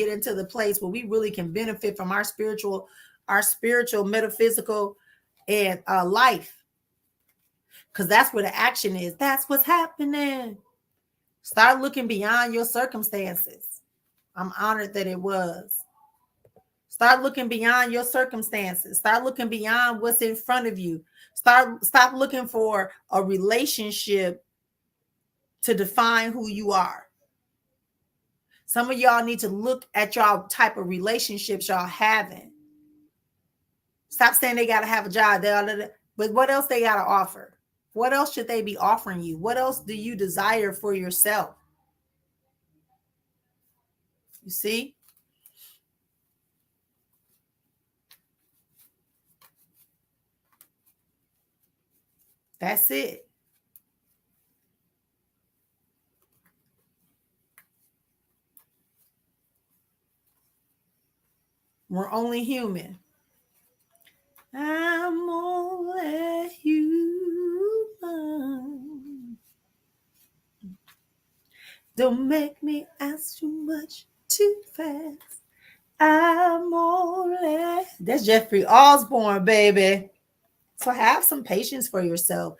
into the place where we really can benefit from our spiritual, metaphysical, and life. Because that's where the action is. That's what's happening. Start looking beyond your circumstances. I'm honored that it was. Start looking beyond your circumstances. Start looking beyond what's in front of you. Stop looking for a relationship to define who you are. Some of y'all need to look at y'all type of relationships y'all having. Stop saying they got to have a job. But what else they got to offer? What else should they be offering you? What else do you desire for yourself? You see? That's it. We're only human. I'm only human. Don't make me ask too much too fast. I'm only. That's Jeffrey Osborne, baby. So have some patience for yourself,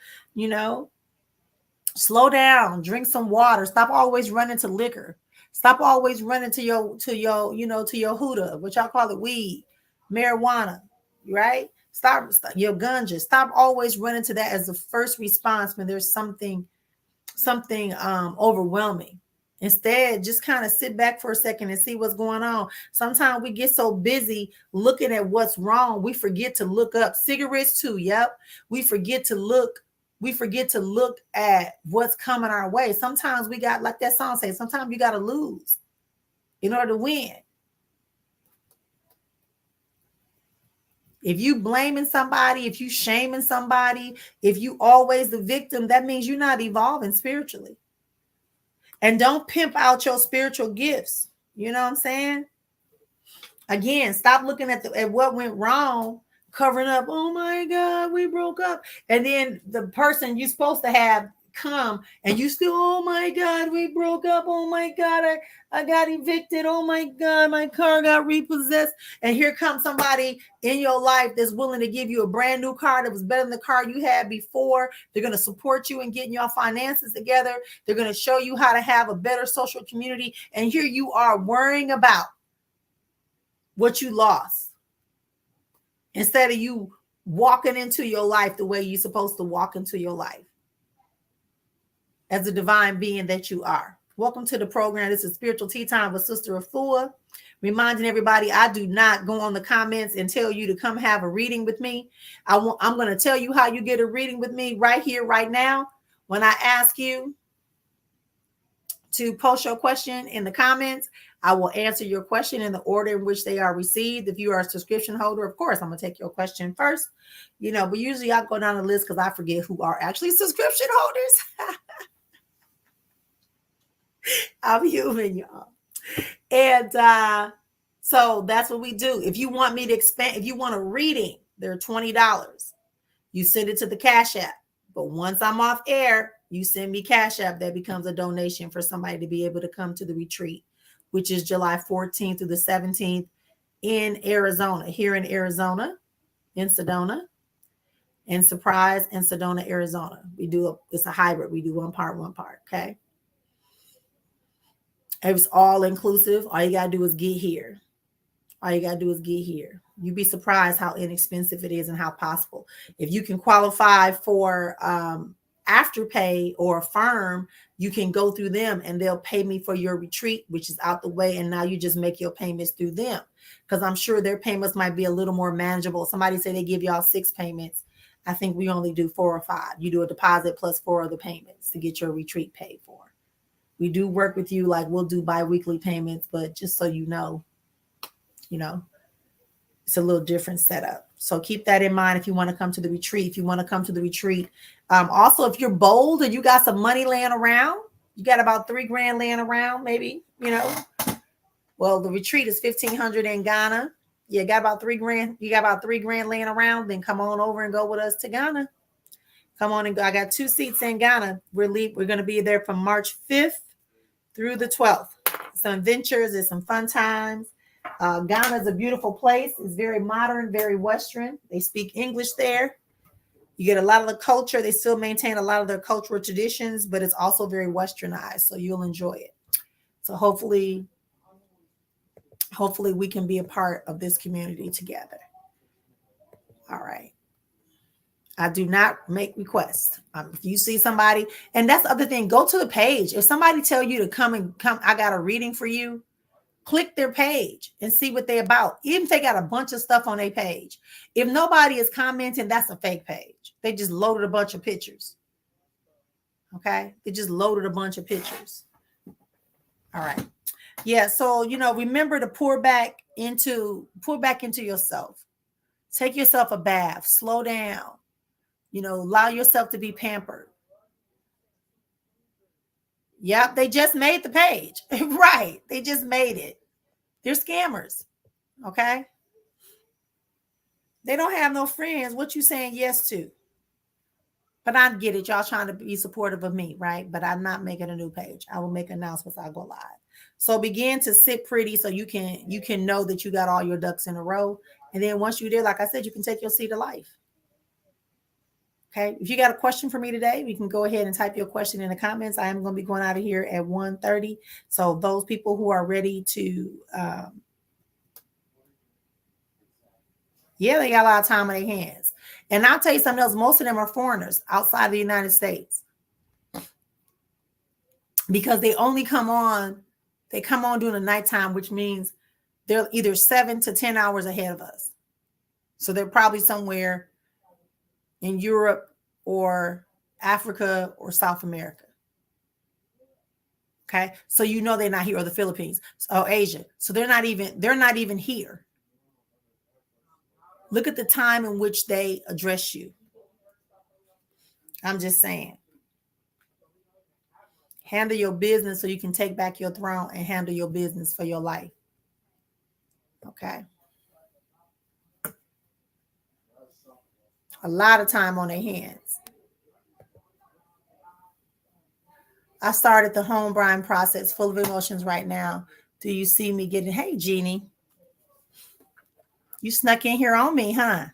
Slow down, drink some water. Stop always running to liquor. Stop always running to your hookah, what y'all call it, weed, marijuana, right? Stop your ganja. Stop always running to that as the first response when there's something overwhelming. Instead, just kind of sit back for a second and see what's going on. Sometimes we get so busy looking at what's wrong, we forget to look up. Cigarettes too. Yep. We forget to look at what's coming our way. Sometimes we got, like that song says, sometimes you got to lose in order to win. If you blaming somebody, if you shaming somebody, if you always the victim, that means you're not evolving spiritually. And don't pimp out your spiritual gifts. You know what I'm saying? Again, stop looking at what went wrong, covering up. Oh my God, we broke up. And then the person you're supposed to have come and you still, oh my God, we broke up. Oh my God, I got evicted. Oh my God, my car got repossessed. And here comes somebody in your life that's willing to give you a brand new car that was better than the car you had before. They're going to support you in getting your finances together. They're going to show you how to have a better social community. And here you are worrying about what you lost instead of you walking into your life the way you're supposed to walk into your life as a divine being that you are. Welcome to the program. This is Spiritual Tea Time with Sister Afua. Reminding everybody, I do not go on the comments and tell you to come have a reading with me. I'm going to tell you how you get a reading with me right here, right now. When I ask you to post your question in the comments, I will answer your question in the order in which they are received. If you are a subscription holder, of course, I'm going to take your question first. But usually I go down the list because I forget who are actually subscription holders. I'm human, y'all. And so that's what we do. If you want me to expand, if you want a reading, they're $20. You send it to the Cash App. But once I'm off air, you send me Cash App. That becomes a donation for somebody to be able to come to the retreat, which is July 14th through the 17th in Arizona, here in Arizona, in Sedona, and Surprise in Sedona, Arizona. It's a hybrid. We do one part, okay? It's all inclusive. All you got to do is get here. You'd be surprised how inexpensive it is and how possible. If you can qualify for Afterpay or Affirm, you can go through them and they'll pay me for your retreat, which is out the way. And now you just make your payments through them because I'm sure their payments might be a little more manageable. Somebody said they give y'all 6 payments. I think we only do 4 or 5. You do a deposit plus 4 other payments to get your retreat paid for. We do work with you, like we'll do bi-weekly payments, but just so you know, it's a little different setup. So keep that in mind if you want to come to the retreat. Also, if you're bold and you got some money laying around, you got about $3,000 laying around, maybe, well, the retreat is $1,500 in Ghana. You got about $3,000. You got about $3,000 laying around. Then come on over and go with us to Ghana. Come on and go. I got 2 seats in Ghana. We're going to be there from March 5th through the 12th. Some adventures and some fun times. Ghana is a beautiful place. It's very modern, very Western. They speak English there. You get a lot of the culture. They still maintain a lot of their cultural traditions, but it's also very Westernized. So you'll enjoy it. So hopefully we can be a part of this community together. All right. I do not make requests. If you see somebody, and that's the other thing, go to the page. If somebody tell you to come, I got a reading for you, click their page and see what they're about. Even if they got a bunch of stuff on their page. If nobody is commenting, that's a fake page. They just loaded a bunch of pictures. Okay. They just loaded a bunch of pictures. All right. Yeah. So, remember to pour back into yourself. Take yourself a bath, slow down. Allow yourself to be pampered. Yep, they just made the page. Right. They just made it. They're scammers. Okay. They don't have no friends. What you saying yes to? But I get it. Y'all trying to be supportive of me, right? But I'm not making a new page. I will make announcements. I go live. So begin to sit pretty so you can know that you got all your ducks in a row. And then once you're there, like I said, you can take your seat of life. Okay. If you got a question for me today, we can go ahead and type your question in the comments. I am going to be going out of here at 1:30. So those people who are ready to, yeah, they got a lot of time on their hands. And I'll tell you something else. Most of them are foreigners outside of the United States because they only come on during the nighttime, which means they're either 7 to 10 hours ahead of us. So they're probably somewhere in Europe or Africa or South America. Okay. So you know they're not here, or the Philippines or Asia. So they're not even here. Look at the time in which they address you. I'm just saying. Handle your business so you can take back your throne and handle your business for your life. Okay. A lot of time on their hands. I started the home buying process full of emotions right now. Do you see me getting, hey, Jeannie, you snuck in here on me, huh?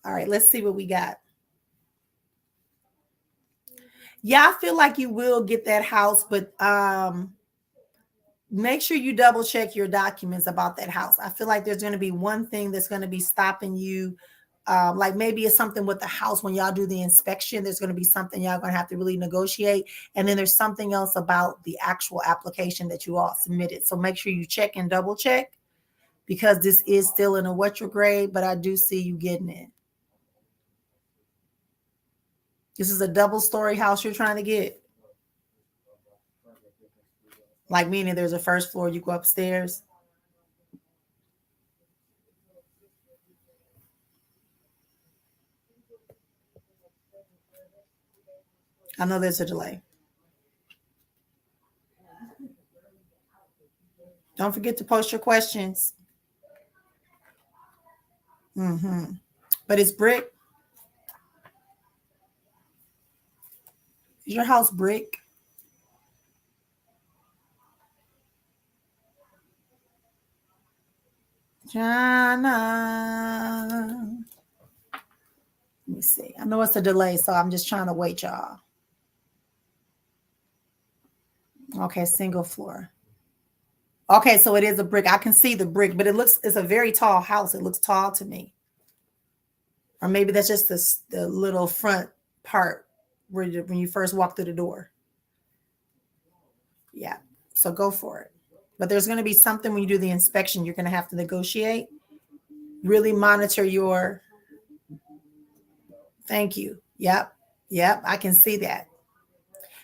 All right, let's see what we got. Yeah, I feel like you will get that house, but make sure you double check your documents about that house. I feel like there's going to be one thing that's going to be stopping you. Like maybe it's something with the house when y'all do the inspection. There's going to be something y'all going to have to really negotiate. And then there's something else about the actual application that you all submitted. So make sure you check and double check because this is still in a retrograde, but I do see you getting it. This is a double-story house you're trying to get. Like meaning there's a first floor, you go upstairs. I know there's a delay. Don't forget to post your questions. But it's brick. Is your house brick? Jana. Let me see. I know it's a delay, so I'm just trying to wait, y'all. Okay, single floor. Okay, so it is a brick. I can see the brick, but it's a very tall house. It looks tall to me. Or maybe that's just the little front part when you first walk through the door. Yeah, so go for it. But there's going to be something when you do the inspection, you're going to have to negotiate. Really monitor your, thank you. Yep, I can see that.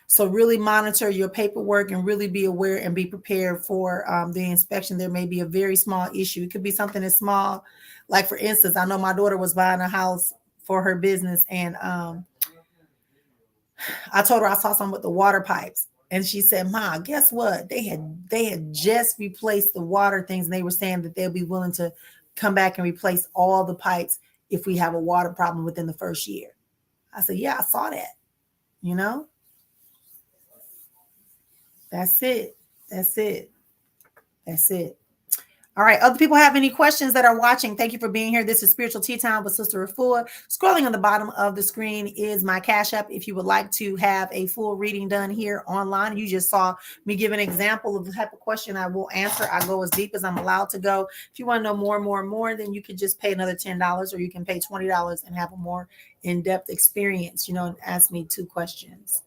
So really monitor your paperwork and really be aware and be prepared for the inspection. There may be a very small issue. It could be something as small. Like, for instance, I know my daughter was buying a house for her business, and I told her I saw something with the water pipes. And she said, Ma, guess what? They had just replaced the water things, and they were saying that they'll be willing to come back and replace all the pipes if we have a water problem within the first year. I said, yeah, I saw that. You know? That's it. All right. Other people have any questions that are watching? Thank you for being here. This is Spiritual Tea Time with Sister Rafua. Scrolling on the bottom of the screen is my Cash App. If you would like to have a full reading done here online, you just saw me give an example of the type of question I will answer. I go as deep as I'm allowed to go. If you want to know more, then you could just pay another $10, or you can pay $20 and have a more in-depth experience, and ask me 2 questions.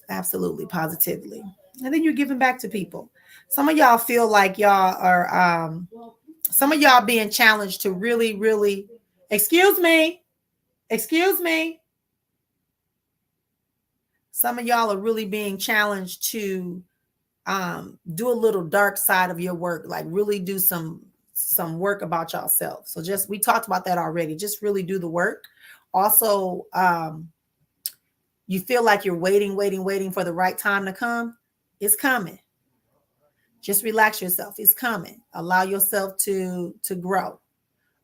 Absolutely, positively. And then you're giving back to people. Some of y'all feel like y'all are, some of y'all being challenged to really, really, excuse me. Some of y'all are really being challenged to do a little dark side of your work, like really do some work about yourself. So we talked about that already. Just really do the work. Also, you feel like you're waiting for the right time to come. It's coming. Just relax yourself. It's coming. Allow yourself to grow.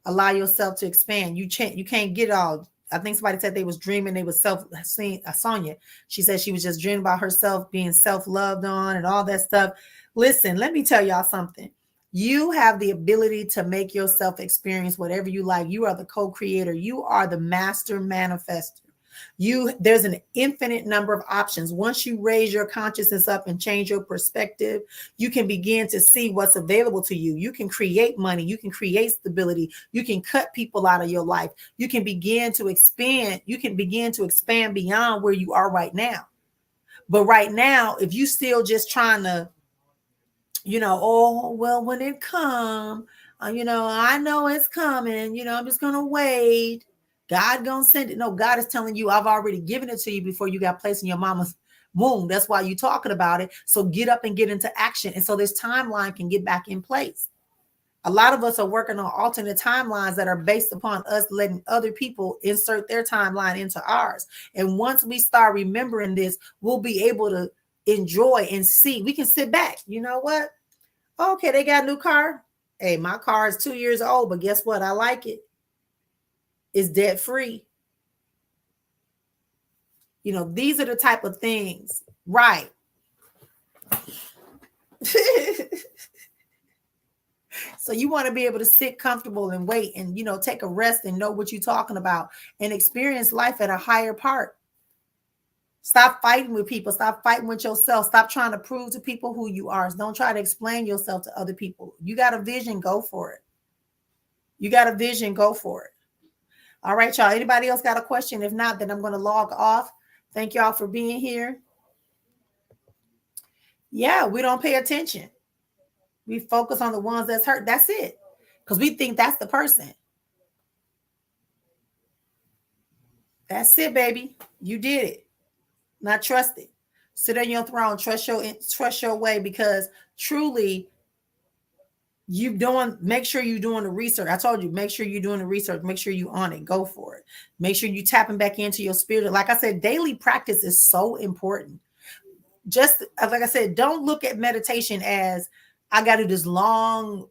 Allow yourself to expand. You can't get all. I think somebody said they was dreaming. They was seeing Sonia. She said she was just dreaming about herself being self-loved on and all that stuff. Listen, let me tell y'all something. You have the ability to make yourself experience whatever you like. You are the co-creator. You are the master manifester. There's an infinite number of options. Once you raise your consciousness up and change your perspective, you can begin to see what's available to you. You can create money, you can create stability, you can cut people out of your life. You can begin to expand beyond where you are right now. But right now, if you still just trying to, oh, well, when it come, I know it's coming, I'm just going to wait. God going to send it. No, God is telling you, I've already given it to you before you got placed in your mama's womb. That's why you're talking about it. So get up and get into action. And so this timeline can get back in place. A lot of us are working on alternate timelines that are based upon us letting other people insert their timeline into ours. And once we start remembering this, we'll be able to enjoy and see. We can sit back. You know what? Okay, they got a new car. Hey, my car is 2 years old, but guess what? I like it. It's debt free. These are the type of things, right? So you want to be able to sit comfortable and wait and, take a rest and know what you're talking about and experience life at a higher part. Stop fighting with people. Stop fighting with yourself. Stop trying to prove to people who you are. Don't try to explain yourself to other people. You got a vision, go for it. You got a vision, go for it. All right, y'all. Anybody else got a question? If not, then I'm going to log off. Thank y'all for being here. Yeah, we don't pay attention. We focus on the ones that's hurt. That's it. Because we think that's the person. That's it, baby. You did it. Not trust it. Sit on your throne. Trust your way, because truly make sure you're doing the research. I told you, make sure you're doing the research. Make sure you're on it. Go for it. Make sure you're tapping back into your spirit. Like I said, daily practice is so important. Just like I said, don't look at meditation as I got to do this long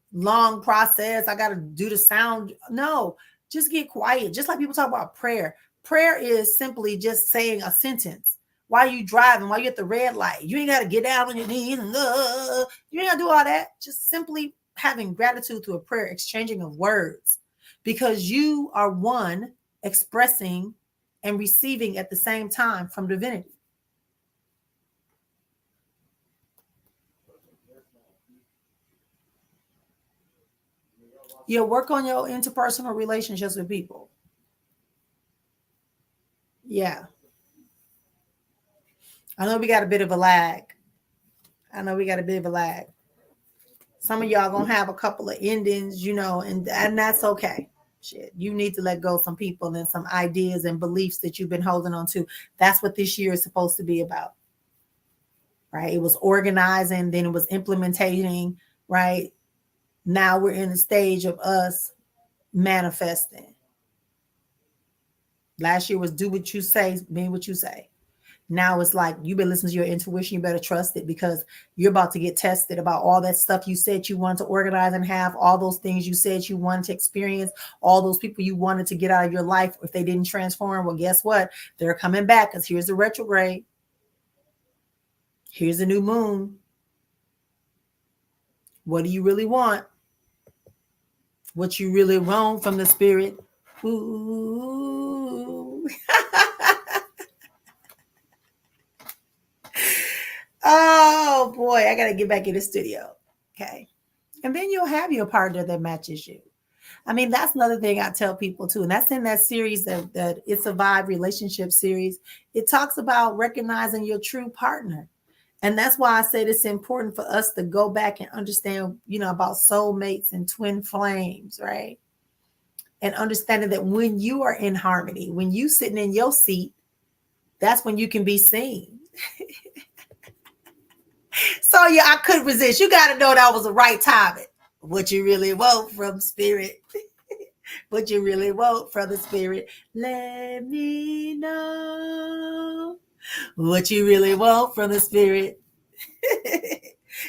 process. I got to do the sound. No, just get quiet. Just like people talk about prayer. Prayer is simply just saying a sentence. While you driving, while you're at the red light, you ain't got to get down on your knees and you ain't got to do all that. Just simply having gratitude through a prayer, exchanging of words, because you are one expressing and receiving at the same time from divinity. You work on your interpersonal relationships with people. Yeah. I know we got a bit of a lag. Some of y'all going to have a couple of endings, and that's okay. Shit, you need to let go of some people and some ideas and beliefs that you've been holding on to. That's what this year is supposed to be about. Right? It was organizing, then it was implementing, right? Now we're in the stage of us manifesting. Last year was do what you say, mean what you say. Now it's like you've been listening to your intuition. You better trust it, because you're about to get tested about all that stuff you said you wanted to organize and have, all those things you said you wanted to experience, all those people you wanted to get out of your life. If they didn't transform, well, guess what? They're coming back, because here's the retrograde. Here's the new moon. What do you really want? What you really want from the spirit? Ooh. Oh boy, I gotta get back in the studio. Okay. And then you'll have your partner that matches you. I mean, that's another thing I tell people too. And that's in that series that It's a Vibe relationship series. It talks about recognizing your true partner. And that's why I said it's important for us to go back and understand, about soulmates and twin flames, right? And understanding that when you are in harmony, when you sitting in your seat, that's when you can be seen. So yeah, I couldn't resist. You got to know that was the right timing. What you really want from spirit. What you really want from the spirit. Let me know what you really want from the spirit.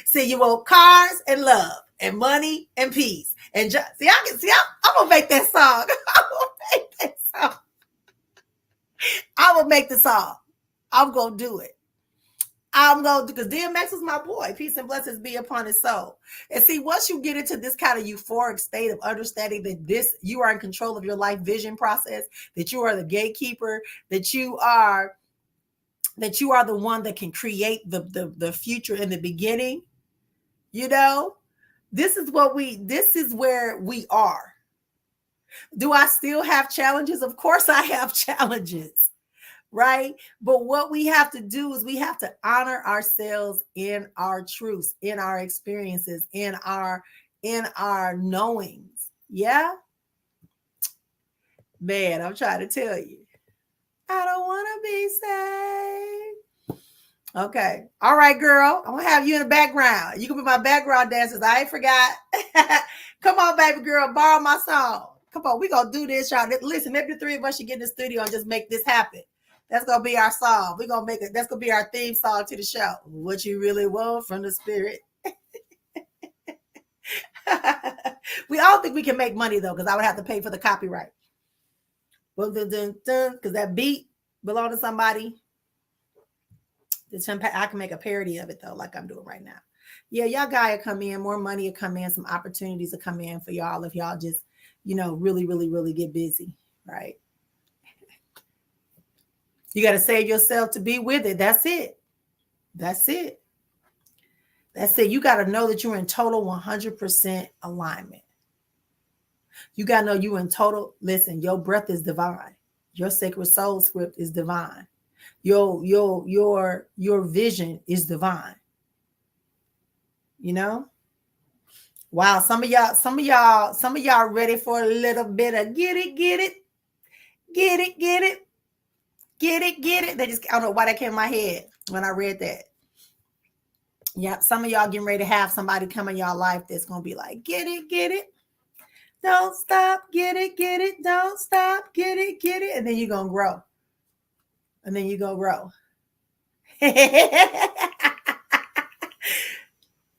See, you want cars and love and money and peace. And I'm gonna make that song. I'm gonna make the song. I'm gonna do it. I'm going to, because DMX is my boy. Peace and blessings be upon his soul. And see, once you get into this kind of euphoric state of understanding that you are in control of your life vision process, that you are the gatekeeper, that you are the one that can create the future in the beginning, you know, this is where we are. Do I still have challenges? Of course I have challenges, right? But what we have to do is we have to honor ourselves in our truths, in our experiences, in our knowings. Yeah, man, I'm trying to tell you, I don't want to be saved. Okay. All right, girl. I'm gonna have you in the background. You can be my background dancers. I ain't forgot. Come on, baby girl. Borrow my song. Come on, we gonna do this, y'all. Listen, maybe the three of us should get in the studio and just make this happen. That's gonna be our song. We're gonna make it. That's gonna be our theme song to the show. What you really want from the spirit. We all think we can make money though, because I would have to pay for the copyright. Well, because that beat belong to somebody. I can make a parody of it though, like I'm doing right now. Yeah, y'all guy will come in, more money will come in, some opportunities will come in for y'all if y'all just, really, really, really get busy, right? You got to save yourself to be with it. That's it. That's it. That's it. You got to know that you're in total 100% alignment. You got to know you're in total, listen, your breath is divine. Your sacred soul script is divine. Your vision is divine. Wow, some of y'all ready for a little bit of get it. They just, I don't know why that came in my head when I read that. Yeah, some of y'all getting ready to have somebody come in y'all life that's gonna be like, get it. Don't stop, get it, don't stop, get it. And then you're gonna grow.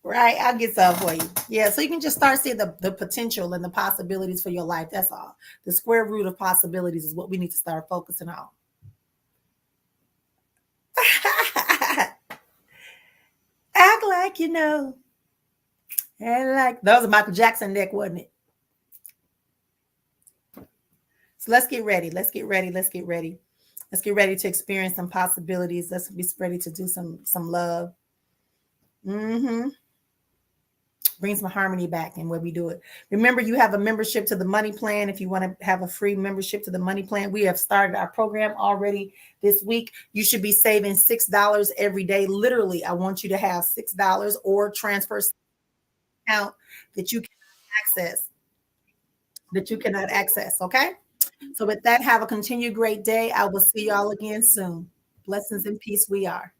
Right, I'll get some for you. Yeah, so you can just start seeing the potential and the possibilities for your life. That's all. The square root of possibilities is what we need to start focusing on. Act like you know. And like that was a Michael Jackson neck, wasn't it? So let's get ready. Let's get ready to experience some possibilities. Let's be ready to do some love. Bring some harmony back in where we do it. Remember, you have a membership to the money plan. If you want to have a free membership to the money plan, we have started our program already this week. You should be saving $6 every day. Literally, I want you to have $6 or transfer account that you cannot access. Okay. So with that, have a continued great day. I will see y'all again soon. Blessings and peace we are.